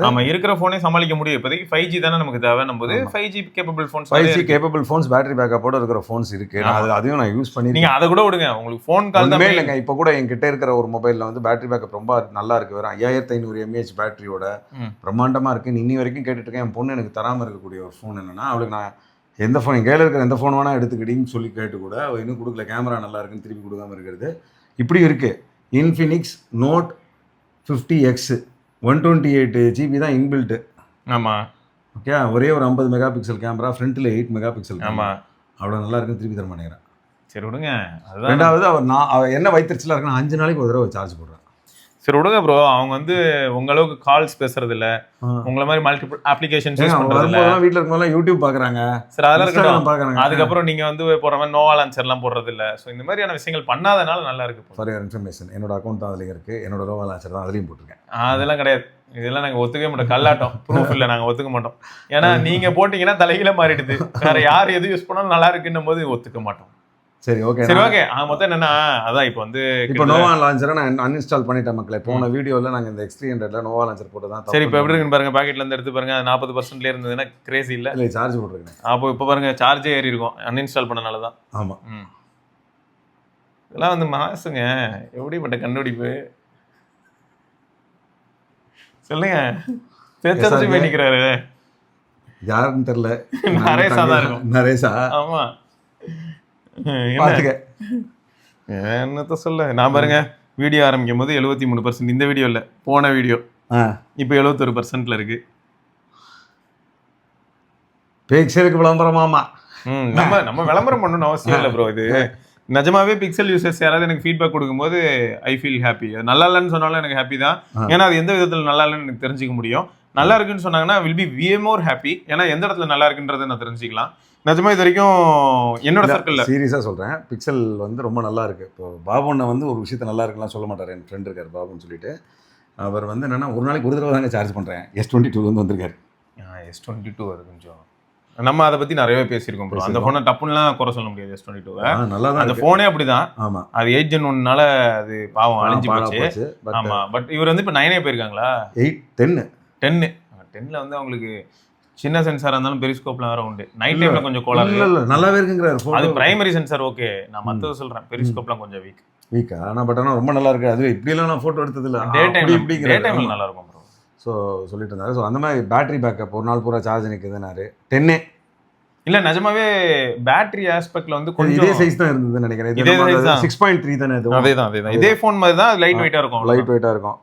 நம்ம இருக்கிற போனே சமாளிக்க முடியும். இப்போதைக்கு 5G தானே நமக்கு தேவை. நம்ம 5G capable phones,
5G capable phones, battery பேக்கப்போட இருக்கிற போன்ஸ் இருக்கு. அதையும் நான் யூஸ் பண்ணி.
நீங்க அதை கூட விடுங்க, உங்களுக்கு போன் கால் தான்
இல்லைங்க. இப்போ கூட என்கிட்ட இருக்கிற ஒரு மொபைல்ல வந்து பேட்டரி பேக்கப் ரொம்ப நல்லா இருக்கு. வேற 5500 mAh பேட்டரியோட பிரம்மாண்டமா இருக்கு. இன்னி வரைக்கும் கேட்டுட்டு இருக்கேன். என் பொண்ணு எனக்கு தராம இருக்கக்கூடிய ஒரு போன் என்னன்னா, அவளுக்கு நான் எந்த ஃபோன் என் கையில் இருக்கிற எந்த ஃபோன் வேணால் எடுத்துக்கிட்டின்னு சொல்லி கேட்டு கூட அவள் இன்னும் கொடுக்கல. கேமரா நல்லா இருக்குன்னு திருப்பி கொடுக்காம இருக்கிறது இப்படி இருக்குது. இன்ஃபினிக்ஸ் நோட் 50X 128 GB தான் இன்பில்ட்டு.
ஆமாம்,
ஓகே. ஒரே ஒரு 50 மெகா பிக்சல் கேமரா, ஃப்ரண்ட்டில் 8 மெகா பிக்சல். ஆமாம், அவ்வளோ நல்லா இருக்குன்னு திருப்பி தர மாட்டேங்கிறேன்.
சரி விடுங்க.
ரெண்டாவது அவள் என்ன வைத்திருச்சலாக இருக்குன்னா 5 நாளைக்கு ஒரு தடவை சார்ஜ் போடுறேன்.
சரி விடுங்க ப்ரோ, அவங்க வந்து உங்க அளவுக்கு கால்ஸ் பேசுறது இல்ல, உங்களை மாதிரி மல்டிபிள் அப்ளிகேஷன்ஸ் யூஸ் பண்றது இல்ல.
வீட்ல இருக்கவங்க யூடியூப் பாக்குறாங்க.
சரி, அதெல்லாம் இருக்கட்டும். அதுக்கப்புறம் நீங்க வந்து போற மாதிரி நோவா லான்ச்சர் எல்லாம் போடுறது இல்ல. சோ இந்த மாதிரியான விஷயங்கள் பண்ணாதனால நல்லா இருக்கு.
ஃபார் யுவர் இன்ஃபர்மேஷன், என்னோட அக்கௌண்ட் தான் அதுல இருக்கு. என்னோட நோவா லான்ச்சர் தான் அதுலயும் போட்டிருக்கேன்.
அதெல்லாம் கிடையாது. இதெல்லாம் நாங்க ஒத்துக்கவே மாட்டோம். கல்லாட்டம் ப்ரூஃப் இல்ல, நாங்க ஒத்துக்க மாட்டோம். ஏன்னா நீங்க போட்டீங்கன்னா தலைகீழ மாறிடுது. வேற யார் எது யூஸ் பண்ணாலும் நல்லா இருக்குன்னும் போது ஒத்துக்க மாட்டோம்.
சரி ஓகே.
சரி ஓகே. மொத்தம் என்னன்னா, அதான் இப்போ வந்து
இப்போ நோவா லான்ச்சரை நான் அன்இன்ஸ்டால் பண்ணிட்டேன் மக்களே. போன வீடியோல நாங்க இந்த X300ல நோவா லான்ச்சர் போட்டு தான்.
சரி, இப்போ எப்படி இருக்குன்னு பாருங்க. பாக்கெட்ல இருந்து எடுத்து பாருங்க. 40%ல இருந்ததுன்னா கிரேசி இல்ல.
இல்ல, சார்ஜ் போட்டுருக்கேன்.
அப்போ இப்போ பாருங்க, சார்ஜே ஏறி இருக்கும் அன்இன்ஸ்டால் பண்ணனால தான்.
ஆமா,
இதெல்லாம் வந்து மாசுங்க. எப்படிப்பட்ட கண்டுபிடிப்பு சொல்லுங்க. தெரிஞ்சு போய் நிக்கிறாரு.
யாருன்னு தெரியல.
நரேஷா தான் இருக்கும்.
நரேஷா.
ஆமா, என்னத்த சொல்ல. நான் பாருங்க, வீடியோ ஆரம்பிக்கும் போது 73%, இந்த வீடியோ இல்ல, போன வீடியோ. இப்போ 71%ல இருக்கு.
பிக்சலுக்கு விளம்பரமாமா.
நம்ம விளம்பரம் பண்ணணும்னு அவசியம் இல்லை ப்ரோ. இது நிஜமாவே பிக்சல் யூசர்ஸ் யாராவது எனக்கு ஃபீட்பேக் கொடுக்கும்போது ஐ ஃபீல் ஹாப்பி. நல்லா இல்லைன்னு சொன்னாலும் எனக்கு ஹாப்பி தான். ஏன்னா அது எந்த விதத்தில் நல்லா இல்லைன்னு எனக்கு தெரிஞ்சுக்க முடியும். நல்லா இருக்குன்னு சொன்னாங்கன்னா will be way more happy. ஏன்னா எந்த இடத்துல நல்லா இருக்குன்றதை நான் தெரிஞ்சுக்கலாம். நிஜமா இது வரைக்கும் என்னோட சர்க்கிள்ல
சீரியஸா சொல்றேன், பிக்சல் வந்து ரொம்ப நல்லா இருக்கு. இப்போ பாபுண்ண வந்து ஒரு விஷயத்த நல்லா இருக்குலாம் சொல்ல மாட்டாரு. என் ஃப்ரெண்ட் இருக்காரு பாபுன்னு சொல்லிட்டு. அவர் வந்து என்னன்னா, ஒரு நாளைக்கு ஒரு தடவை தாங்க சார்ஜ் பண்றேன். S22 வந்து வந்திருக்காரு.
S22 அது கொஞ்சம் நம்ம அதை பத்தி நிறையவே பேசியிருக்கோம் ப்ரோ. அந்த போனை டப்புன்னுலாம் குறை சொல்ல முடியாது. S22
நல்லா தான்,
அந்த போனே அப்படிதான்.
ஆமா,
அது 8 Gen 1னால அது பாவம் அழிஞ்சு போச்சு. ஆமா, பட் இவர் வந்து இப்போ 9 போயிருக்காங்களா? 10ல வந்து அவங்களுக்கு சின்ன சென்சாரா இருந்தாலும் பெரிஸ்கோப்ல வேற உண்டு. நைட் டைம்ல கொஞ்சம் கோளாறு.
இல்ல நல்லாவே இருக்குங்கறாரு.
அது பிரைமரி சென்சார் ஓகே. நான் மத்தத சொல்றேன், பெரிஸ்கோப்லாம் கொஞ்சம் வீக்கா.
ஆனா பட் ஆனா ரொம்ப நல்லா இருக்கு. அது இப்படி எல்லாம் நான் போட்டோ எடுத்தது இல்ல.
டே டைம்ல நல்லா இருக்கும் ப்ரோ.
சோ சொல்லிட்டு இருந்தாரு. சோ அந்த மாதிரி பேட்டரி பேக்கப் ஒரு நாள் பூரா சார்ஜ் நிக்குதுனாரு. 10
இல்ல நிஜமாவே பேட்டரி ஆஸ்பெக்ட்ல வந்து கொஞ்சம்
இதே சைஸ் தான் இருந்ததுன்னு நினைக்கிறேன்.
இதே சைஸ் தான்
6.3 தானே இது.
அதேதான். இதே ஃபோன் மாதிரி தான், லைட் வெயிட்டா இருக்கும்.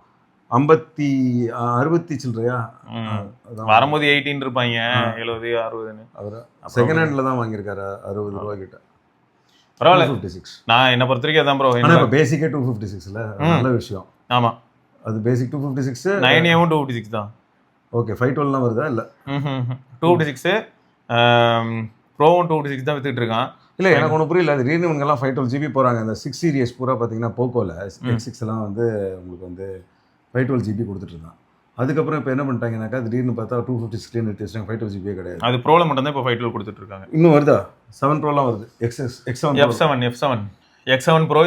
60 சில்லறையா
வரும்போது 18 இருப்பாங்க, 70 60ன்னு.
அவர் செகண்ட் ஹேண்ட்ல தான் வாங்கியிருக்காரு 60 ரூபாய் கிட்ட.
பரவாயில்ல.
256.
நான் என்ன பொறுத்த வரைக்கும் அதான் ப்ரோ.
ஆனா இப்போ பேசிக்கே 256ல நல்ல விஷயம்.
ஆமா,
அது பேசிக் 256.
9A 256 தான்.
ஓகே, 512 லாம் வருதா? இல்ல
256 ப்ரோவும் 256 தான் வித்துட்டு இருக்கான்.
இல்லை எனக்கு ஒன்றும் புரியல. அது திடீர்னு இவங்கெல்லாம் 512 GB போகிறாங்க. அந்த 6 சீரியஸ் பூரா பார்த்தீங்கன்னா போக்கோவில் X6 எல்லாம் வந்து உங்களுக்கு வந்து 512 GB கொடுத்துட்டு இருந்தான். அதுக்கப்புறம் இப்போ என்ன பண்ணிட்டாங்கன்னாக்கா திடீர்னு பார்த்தா 256 நிறுத்தி வச்சாங்க. 512 GB கிடையாது.
அது ப்ரோல மட்டும் தான் இப்போ 512 கொடுத்துட்டு இருக்காங்க.
இன்னும் வருதா? 7 ப்ரோலாம் வருது.
X7 ப்ரோ,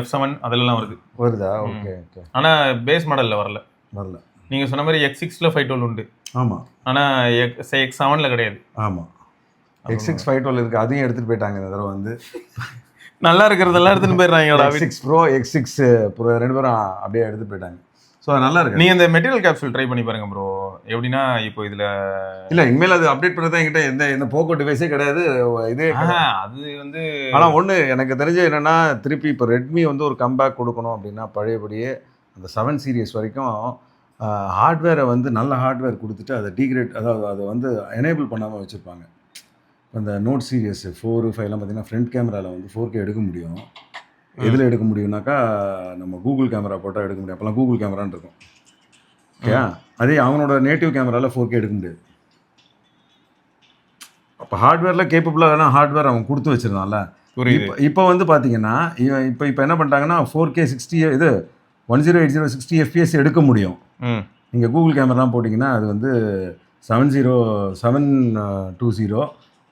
F7 அதெல்லாம்
வருதா? Okay okay.
ஆனால் பேஸ் மாடலில் வரல. நீங்கள் சொன்ன மாதிரி X6ல 512 உண்டு.
ஆமாம்.
ஆனால் X7ல கிடையாது.
ஆமாம். X6 512 இருக்குது. அதையும் எடுத்துகிட்டு போயிட்டாங்க இந்த தடவை வந்து.
நல்லா இருக்கிறதெல்லாம் எடுத்துகிட்டு போயிடுறாங்க.
X6 Pro, X6 Pro 2 பேரும் அப்படியே எடுத்துகிட்டு போயிட்டாங்க. ஸோ நல்லா இருக்கு.
நீங்கள் இந்த மெட்டீரியல் கேப்சூல் ட்ரை பண்ணி பாருங்க ப்ரோ. எப்படின்னா இப்போ இதில்
இல்லை இனிமேல் அது அப்டேட் பண்ணதான் என்கிட்ட எந்த போக்கோ டிவைஸே கிடையாது. இதே
அது வந்து
ஆனால் ஒன்று எனக்கு தெரிஞ்ச என்னென்னா திருப்பி இப்போ ரெட்மி வந்து ஒரு கம்பேக் கொடுக்கணும் அப்படின்னா பழையபடியே அந்த 7 சீரியஸ் வரைக்கும் ஹார்ட்வேரை வந்து நல்ல ஹார்ட்வேர் கொடுத்துட்டு அதை டீக்ரேட், அதாவது அதை வந்து எனேபிள் பண்ணாமல் வச்சுருப்பாங்க. அந்த நோட் சீரியஸ் 4, 5லாம் பார்த்தீங்கன்னா ஃப்ரண்ட் கேமராவில் வந்து 4K எடுக்க முடியும். எதில் எடுக்க முடியும்னாக்கா நம்ம கூகுள் கேமரா போட்டால் எடுக்க முடியும். அப்போலாம் கூகுள் கேமரான்னு இருக்கும். ஓகே, அதே அவனோட நேட்டிவ் கேமராவில் 4K எடுக்க முடியாது. அப்போ ஹார்ட்வேரில் கேப்பபிளாக வேணால் ஹார்ட்வேர் அவன் கொடுத்து வச்சுருந்தான்ல. இப்போ வந்து பார்த்தீங்கன்னா இப்போ என்ன பண்ணிட்டாங்கன்னா 4K 60 இது 1080 60 FPS எடுக்க முடியும். நீங்கள் கூகுள் கேமராலாம் போட்டிங்கன்னா அது வந்து 720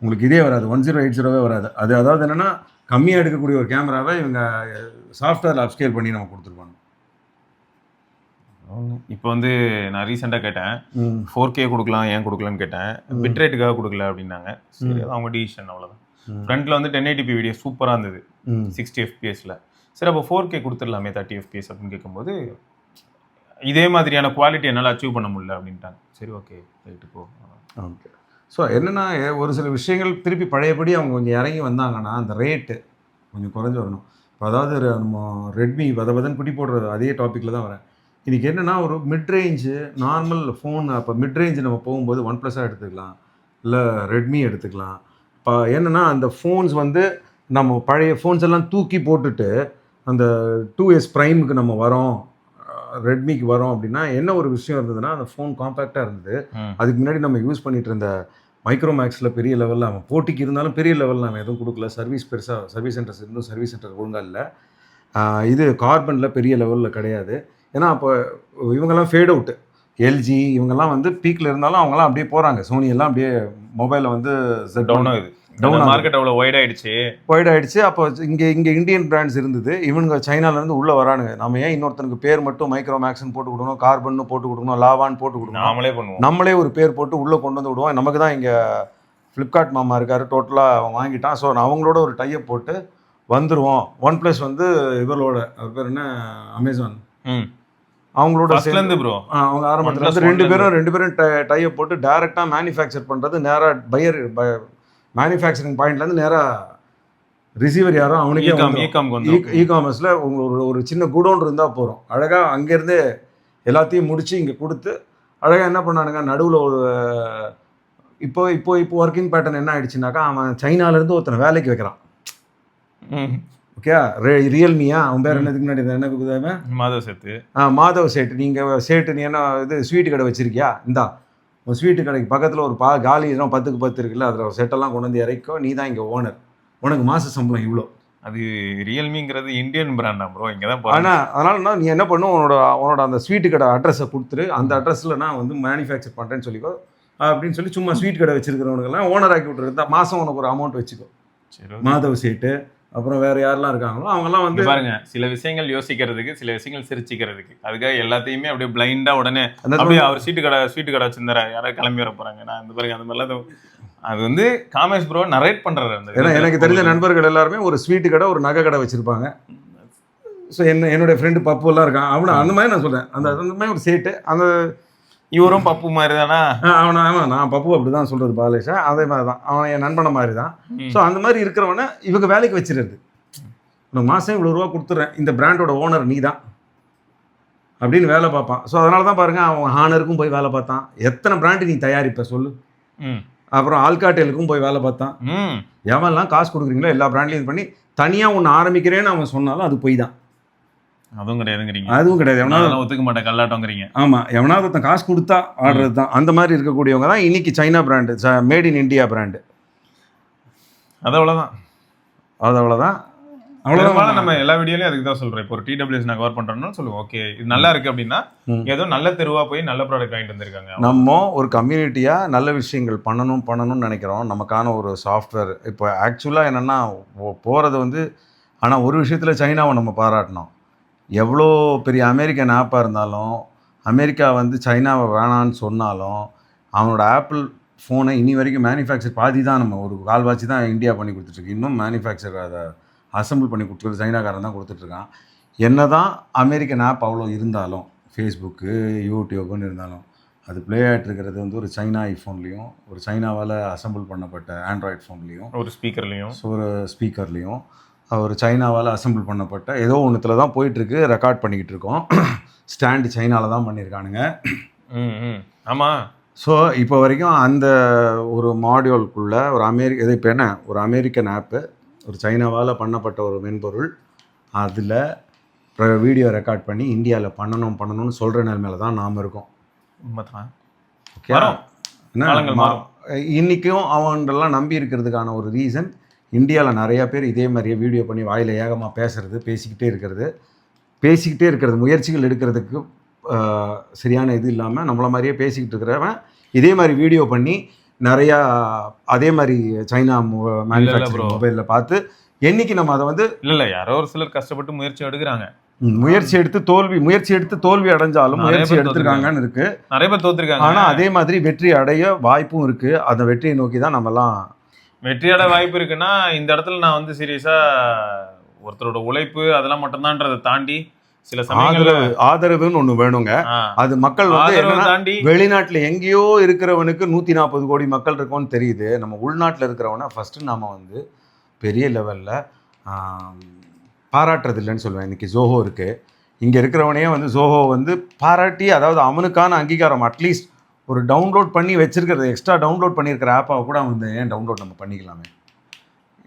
உங்களுக்கு இதே வராது, 1080 வராது. அது அதாவது என்னென்னா கம்மியாக எடுக்கக்கூடிய ஒரு கேமராவை இவங்க சாஃப்ட்வேர் அப்ஸ்கேல் பண்ணி நம்ம கொடுத்துருப்பாங்க.
இப்போ வந்து நான் ரீசெண்டாக கேட்டேன் 4K கொடுக்கலாம், ஏன் கொடுக்கலன்னு கேட்டேன். பிட்ரேட்டுக்காக கொடுக்கல அப்படின்னாங்க. சரி, அவங்க டிசிஷன் அவ்வளோதான். ஃப்ரண்ட்டில் வந்து 1080p வீடியோ சூப்பராக இருந்தது 60 FPSல. சரி, அப்போ 4K கொடுத்துடலாமே 30 FPS அப்படின்னு கேட்கும்போது இதே மாதிரியான குவாலிட்டி என்னால் அச்சீவ் பண்ண முடியல அப்படின்ட்டாங்க. சரி, ஓகே ரைட்டு போ.
ஓகே. ஸோ என்னென்னா ஒரு சில விஷயங்கள் திருப்பி பழையபடி அவங்க கொஞ்சம் இறங்கி வந்தாங்கன்னா அந்த ரேட்டு கொஞ்சம் குறைஞ்சி வரணும். இப்போ அதாவது நம்ம ரெட்மி பதன்னு குட்டி போடுறது அதே டாப்பிக்கில் தான் வரேன். இன்றைக்கி என்னென்னா ஒரு மிட் ரேஞ்சு நார்மல் ஃபோன், அப்போ மிட் ரேஞ்சு நம்ம போகும்போது OnePlus எடுத்துக்கலாம், இல்லை ரெட்மி எடுத்துக்கலாம். இப்போ என்னென்னா அந்த ஃபோன்ஸ் வந்து நம்ம பழைய ஃபோன்ஸ் எல்லாம் தூக்கி போட்டுட்டு அந்த 2S ப்ரைமுக்கு நம்ம வரோம், ரெட்மிக்கு வரோம் அப்படின்னா என்ன ஒரு விஷயம் இருந்ததுன்னா அந்த ஃபோன் காம்பேக்டாக இருந்தது. அதுக்கு முன்னாடி நம்ம யூஸ் பண்ணிகிட்டு இருந்த மைக்ரோமேக்ஸில் பெரிய லெவலில் அவன் போட்டிக்கு இருந்தாலும் பெரிய லெவலில் அவன் எதுவும் கொடுக்கல. சர்வீஸ் பெருசாக சர்வீஸ் சென்டர்ஸ் இருந்தும் சர்வீஸ் சென்டர் ஒழுங்காக இல்லை. இது கார்பனில் பெரிய லெவலில் கிடையாது. ஏன்னா அப்போ இவங்கெல்லாம் ஃபேட் அவுட்டு. எல்ஜி இவங்கெல்லாம் வந்து பீக்கில் இருந்தாலும் அவங்களாம் அப்படியே போகிறாங்க. சோனி எல்லாம் அப்படியே மொபைலில் வந்து
டவுன் ஆகுது. மார்க்கெட் அவ்வளோ வைட் ஆயிடுச்சு. அப்போ இங்கே இந்தியன் பிராண்ட்ஸ் இருந்தது. இவனுங்க சைனாலேருந்து உள்ளே வரானுங்க. நம்ம ஏன் இன்னொருத்தனுக்கு பேர் மட்டும் மைக்ரோமேக்ஸ்னு போட்டு கொடுக்கணும், கார்பன்னு போட்டு கொடுக்கணும், லாவான்னு போட்டு கொடுக்கணும், நம்மளே ஒரு பேர் போட்டு உள்ளே கொண்டு வந்து விடுவோம். நமக்கு தான் இங்கே ஃப்ளிப்கார்ட் மாமா இருக்கார், டோட்டலாக அவன் வாங்கிட்டான். ஸோ அவங்களோட ஒரு டைப் போட்டு வந்துடுவோம். OnePlus வந்து இவரோட பேர் என்ன அமேசான் அவங்களோட சேர்ந்து ப்ரோ அவங்க ஆரம்பத்தில் ரெண்டு பேரும் டைப் போட்டு டைரெக்டாக மேனுஃபேக்சர் பண்ணுறது. நேராக மேனுஃபேக்சரிங் பாயிண்ட்லேருந்து நேராக ரிசீவர் யாரோ அவனுக்கே இ-காமர்ஸில் ஒரு சின்ன குடோன் இருந்தால் போகிறோம். அழகாக அங்கேருந்தே எல்லாத்தையும் முடித்து இங்கே கொடுத்து அழகாக என்ன பண்ணானுங்க நடுவில் ஒரு இப்போ ஒர்க்கிங் பேட்டர்ன் என்ன ஆயிடுச்சுனாக்கா அவன் சைனாலேருந்து ஒருத்தனை வேலைக்கு வைக்கிறான். ஓகே, ரியல்மியா அவன் பேர் என்னதுக்கு முன்னாடி என்ன கொடுத்தாம மாதவ் சேட்டு. நீங்கள் சேட்டு நீ என்ன இது ஸ்வீட்டு கடை வச்சுருக்கியா, இந்தா ஒரு ஸ்வீட்டு கடைக்கு பக்கத்தில் ஒரு காலி இடம் 10க்கு 10 இருக்குல்ல, அதில் செட்டெல்லாம் கொண்டு வந்து இறக்கோ, நீ தான் இங்கே ஓனர், உனக்கு மாத சம்பளம் இவ்வளோ. அது ரியல்மிங்கிறது இந்தியன் பிராண்டா ப்ரோ, இங்கே தான்.
ஆனால் அதனால நீ என்ன பண்ணும், உன்னோட அந்த ஸ்வீட்டு கடை அட்ரஸை கொடுத்துரு, அந்த அட்ரஸில் நான் வந்து மேனுஃபேக்சர் பண்ணுறேன்னு சொல்லிக்கோ அப்படின்னு சொல்லி சும்மா ஸ்வீட் கடை வச்சுருக்கிறவனுக்கெல்லாம் ஓனர் ஆக்கி விட்டுருந்தா மாதம் உனக்கு ஒரு அமௌண்ட் வச்சுக்கோ. மாதவ் சேட்டு அப்புறம் வேறு யாரெல்லாம் இருக்காங்களோ அவங்கெல்லாம் வந்து
பாருங்க, சில விஷயங்கள் யோசிக்கிறதுக்கு, சில விஷயங்கள் சிரிச்சிக்கிறதுக்கு, அதுக்காக எல்லாத்தையுமே அப்படியே பிளைண்டாக உடனே அப்படியே அவர் ஸ்வீட்டு கடை வச்சிருந்தாரா யாராவது கிளம்பி வர போகிறாங்க நான் இந்த பாருங்க அந்த மாதிரிலாம். அது வந்து காமேஷ் ப்ரோ நரேட் பண்ணுறாரு.
ஏன்னா எனக்கு தெரிஞ்ச நண்பர்கள் எல்லாருமே ஒரு ஸ்வீட்டு கடை ஒரு நகை கடை வச்சுருப்பாங்க. ஸோ என்னுடைய ஃப்ரெண்டு பப்பு எல்லாம் இருக்கான். அவனை அந்த மாதிரி நான் சொல்கிறேன், அந்த மாதிரி ஒரு சேட்டு. அந்த
இவரும் பப்பு மாதிரி தானா?
ஆமாம், நான் பப்பு அப்படி தான் சொல்கிறது பாலேஷா, அதே மாதிரி தான் அவன் என் நண்பனை மாதிரி தான். ஸோ அந்த மாதிரி இருக்கிறவனை இவங்க வேலைக்கு வச்சிருது. உனக்கு மாதம் இவ்வளோ ரூபா கொடுத்துட்றேன், இந்த பிராண்டோட ஓனர் நீ தான் அப்படின்னு வேலை பார்ப்பான். ஸோ அதனால தான் பாருங்கள், அவன் ஹானருக்கும் போய் வேலை பார்த்தான். எத்தனை பிராண்டு நீ தயாரிப்ப சொல்லு. அப்புறம் ஆல்காட்டேலுக்கும் போய் வேலை பார்த்தான். எவன்லாம் காசு கொடுக்குறீங்களோ எல்லா பிராண்ட்லையும் இது பண்ணி தனியாக ஒன்று ஆரம்பிக்கிறேன்னு அவன் சொன்னாலும் அது போய் தான்.
அதுவும் கிடையாதுங்கிறீங்க?
அதுவும் கிடையாது. எவனாவது
ஒத்துக்க மாட்டேன், கல்லாட்டோங்கிறீங்க.
ஆமாம், எவனாவது ஒருத்தன் காசு கொடுத்தா ஆடுறது தான். அந்த மாதிரி இருக்கக்கூடியவங்க தான் இன்னைக்கு China brand, made in India brand.
அது அவ்வளோதான்.
அது அவ்வளோதான்.
அவ்வளவுதான். நம்ம எல்லா வீடியோலயும் அதுக்கு தான் சொல்றோம். இப்போ ஒரு TWS நான் கவர் பண்றோம்னு சொல்லுவோம். ஓகே இது நல்லா இருக்கு அப்படின்னா ஏதோ நல்ல தெருவா போய் நல்ல ப்ராடக்ட் வாங்கிட்டு வந்திருக்காங்க.
நம்ம ஒரு கம்யூனிட்டியாக நல்ல விஷயங்கள் பண்ணணும்னு நினைக்கிறோம். நமக்கான ஒரு சாஃப்ட்வேர் இப்போ ஆக்சுவலாக என்னென்னா போகிறது வந்து, ஆனால் ஒரு விஷயத்தில் சைனாவை நம்ம பாராட்டணும். எவ்வளோ பெரிய அமெரிக்கன் ஆப்பாக இருந்தாலும், அமெரிக்கா வந்து சைனாவை வேணான்னு சொன்னாலும், அவனோட ஆப்பிள் ஃபோனை இனி வரைக்கும் மேனுஃபேக்சர் பாதி தான், நம்ம ஒரு கால்வாசி தான் இந்தியா பண்ணி கொடுத்துட்ருக்கு. இன்னும் மேனுஃபேக்சர் அதை அசம்பிள் பண்ணி கொடுத்துருக்கு சைனாக்காரன் தான் கொடுத்துட்ருக்கான். என்ன தான் அமெரிக்கன் ஆப் அவ்வளோ இருந்தாலும், ஃபேஸ்புக்கு யூடியூப்னு இருந்தாலும், அது ப்ளே ஆகிட்டு இருக்கிறது வந்து ஒரு சைனா ஐஃபோன்லேயும், ஒரு சைனாவால் அசம்பிள் பண்ணப்பட்ட ஆண்ட்ராய்ட் ஃபோன்லேயும்,
ஒரு
ஸ்பீக்கர்லேயும், ஒரு சைனாவால் அசம்பிள் பண்ணப்பட்ட ஏதோ ஒன்றுத்தில் தான் போயிட்டுருக்கு. ரெக்கார்ட் பண்ணிக்கிட்டு இருக்கோம். ஸ்டாண்டு சைனாவில் தான் பண்ணியிருக்கானுங்க.
ஆமாம்.
ஸோ இப்போ வரைக்கும் அந்த ஒரு மாடியூலுக்குள்ளே இது இப்போ என்ன ஒரு அமெரிக்கன் ஆப்பு, ஒரு சைனாவால் பண்ணப்பட்ட ஒரு மென்பொருள், அதில் வீடியோ ரெக்கார்ட் பண்ணி இந்தியாவில் பண்ணணும்னு சொல்கிற நிலைமையில தான் நாம் இருக்கோம். ஓகே, இன்றைக்கும் அவங்களெல்லாம் நம்பி இருக்கிறதுக்கான ஒரு ரீசன், இந்தியாவில் நிறையா பேர் இதே மாதிரியே வீடியோ பண்ணி வாயில் ஏகமாக பேசிக்கிட்டே இருக்கிறது, முயற்சிகள் எடுக்கிறதுக்கு சரியான இது இல்லாமல் நம்மள மாதிரியே பேசிக்கிட்டு இருக்கிறவன் இதே மாதிரி வீடியோ பண்ணி நிறையா அதே மாதிரி சைனா மேனுஃபேக்சரிங் மொபைலில் பார்த்து என்னைக்கு நம்ம அதை வந்து
இல்லை யாரோ ஒரு சிலர் கஷ்டப்பட்டு முயற்சி எடுக்கிறாங்க.
முயற்சி எடுத்து தோல்வி அடைஞ்சாலும் முயற்சி எடுத்திருக்காங்கன்னு இருக்கு.
நிறைய பேர் தோத்துருக்காங்க.
ஆனால் அதே மாதிரி வெற்றி அடைய வாய்ப்பும் இருக்கு. அந்த வெற்றியை நோக்கி தான் நம்மலாம்
வெற்றி அடைய வாய்ப்பு இருக்குன்னா, இந்த இடத்துல நான் வந்து சீரியஸாக ஒருத்தரோட உழைப்பு அதெல்லாம் மட்டும்தான்றதை தாண்டி சில
ஆதரவுன்னு ஒண்ணு வேணுங்க. அது மக்கள் வந்து வெளிநாட்டுல எங்கேயோ இருக்கிறவனுக்கு 140 கோடி மக்கள் இருக்கோன்னு தெரியுது. நம்ம உள்நாட்டில் இருக்கிறவனை ஃபர்ஸ்ட் நாம வந்து பெரிய லெவல்ல பாராட்டுறது இல்லைன்னு சொல்லுவேன். இன்னைக்கு ஜோஹோ இருக்கு, இங்க இருக்கிறவனையே வந்து ஜோஹோ வந்து பாராட்டி, அதாவது அவனுக்கான அங்கீகாரம் அட்லீஸ்ட் ஒரு டவுன்லோட் பண்ணி வச்சிருக்கிறது, எக்ஸ்ட்ரா டவுன்லோட் பண்ணியிருக்கிற ஆப்பாவை கூட வந்து ஏன் டவுன்லோட் நம்ம பண்ணிக்கலாமே.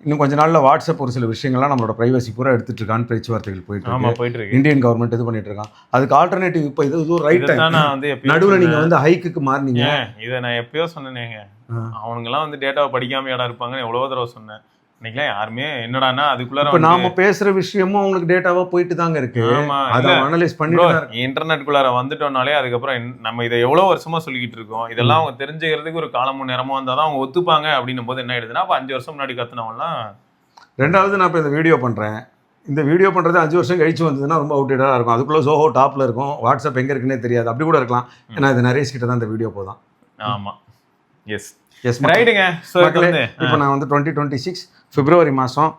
இன்னும் கொஞ்ச நாளில் வாட்ஸ்அப் ஒரு சில விஷயங்கள்லாம் நம்மளோட ப்ரைவசி பூரா எடுத்துட்டு இருக்கான்னு பேச்சுவார்த்தைகள் போயிட்டு இருக்கு. இந்தியன் கவர்மெண்ட் இது பண்ணிட்டு இருக்கான். அதுக்கு ஆல்டர்னேட்டிவ் இப்போ இது ரைட் டைம். நடுவில் நீங்கள் வந்து ஹைக்கு மாறினீங்க.
இதை நான் எப்பயோ சொன்னேங்க, அவனுங்கெல்லாம் வந்து டேட்டாவை படிக்காமையாடா இருப்பாங்கன்னு எவ்வளோ தடவை சொன்னேன். இன்னைக்குலாம் யாருமே என்னடானா அதுக்குள்ள
இப்போ நாம பேசுற விஷயமும் அவங்களுக்கு டேட்டாவா போயிட்டு தாங்க இருக்கு. அதை அனலைஸ் பண்ணிட்டு
இன்டர்நெட்குள்ளார வந்துட்டோம்னாலே அதுக்கப்புறம் நம்ம இதை எவ்வளோ வருஷமா சொல்லிக்கிட்டு இருக்கோம். இதெல்லாம் அவங்க தெரிஞ்சுக்கிறதுக்கு ஒரு காலமும் நேரமும் வந்தால் தான் அவங்க ஒத்துப்பாங்க. அப்படின்னும் போது என்ன ஆயிடுதுன்னா, அப்போ 5 வருஷம் முன்னாடி கத்துனவங்கலாம்.
ரெண்டாவது நான் இப்போ இந்த வீடியோ பண்ணுறேன். இந்த வீடியோ பண்ணுறது 5 வருஷம் கழிச்சு வந்ததுன்னா ரொம்ப அவுட்டேடாக இருக்கும். அதுக்குள்ளே ஜோஹோ டாப்பில் இருக்கும், வாட்ஸ்அப் எங்கே இருக்குன்னே தெரியாது. அப்படி கூட இருக்கலாம். ஏன்னா இது நரேஷ் கிட்ட தான் இந்த வீடியோ போதான்.
ஆமாம், ரைட்டுங்க.
இப்போ நான் வந்து 2026 பிப்ரவரி மாதம்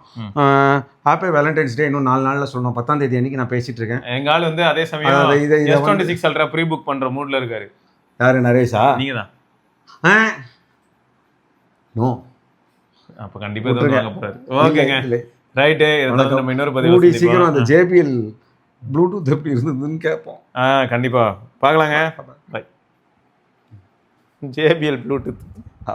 ஹாப்பி வேலண்டைன்ஸ் டே இன்னும் 4 நாளில் சொல்லணும். 10ஆம் தேதி அன்னைக்கு நான் பேசிட்டு இருக்கேன்.
எங்க ஆள் வந்து அதே சமயம் S26 அல்ட்ரா ப்ரீ புக் பண்ற மூட்ல இருக்காரு.
யாரு? நரேஷா?
நீங்க தான்.
நோ,
அப்ப கண்டிப்பா இது வாங்க போறாரு. ஓகேங்க, ரைட். நம்ம இன்னொரு பதிவு
கூடி சீக்கிரம் அந்த JBL ப்ளூடூத் எப்படி இருந்ததுன்னு கேட்போம்.
கண்டிப்பா பார்க்கலாங்க. பை. JBL Bluetooth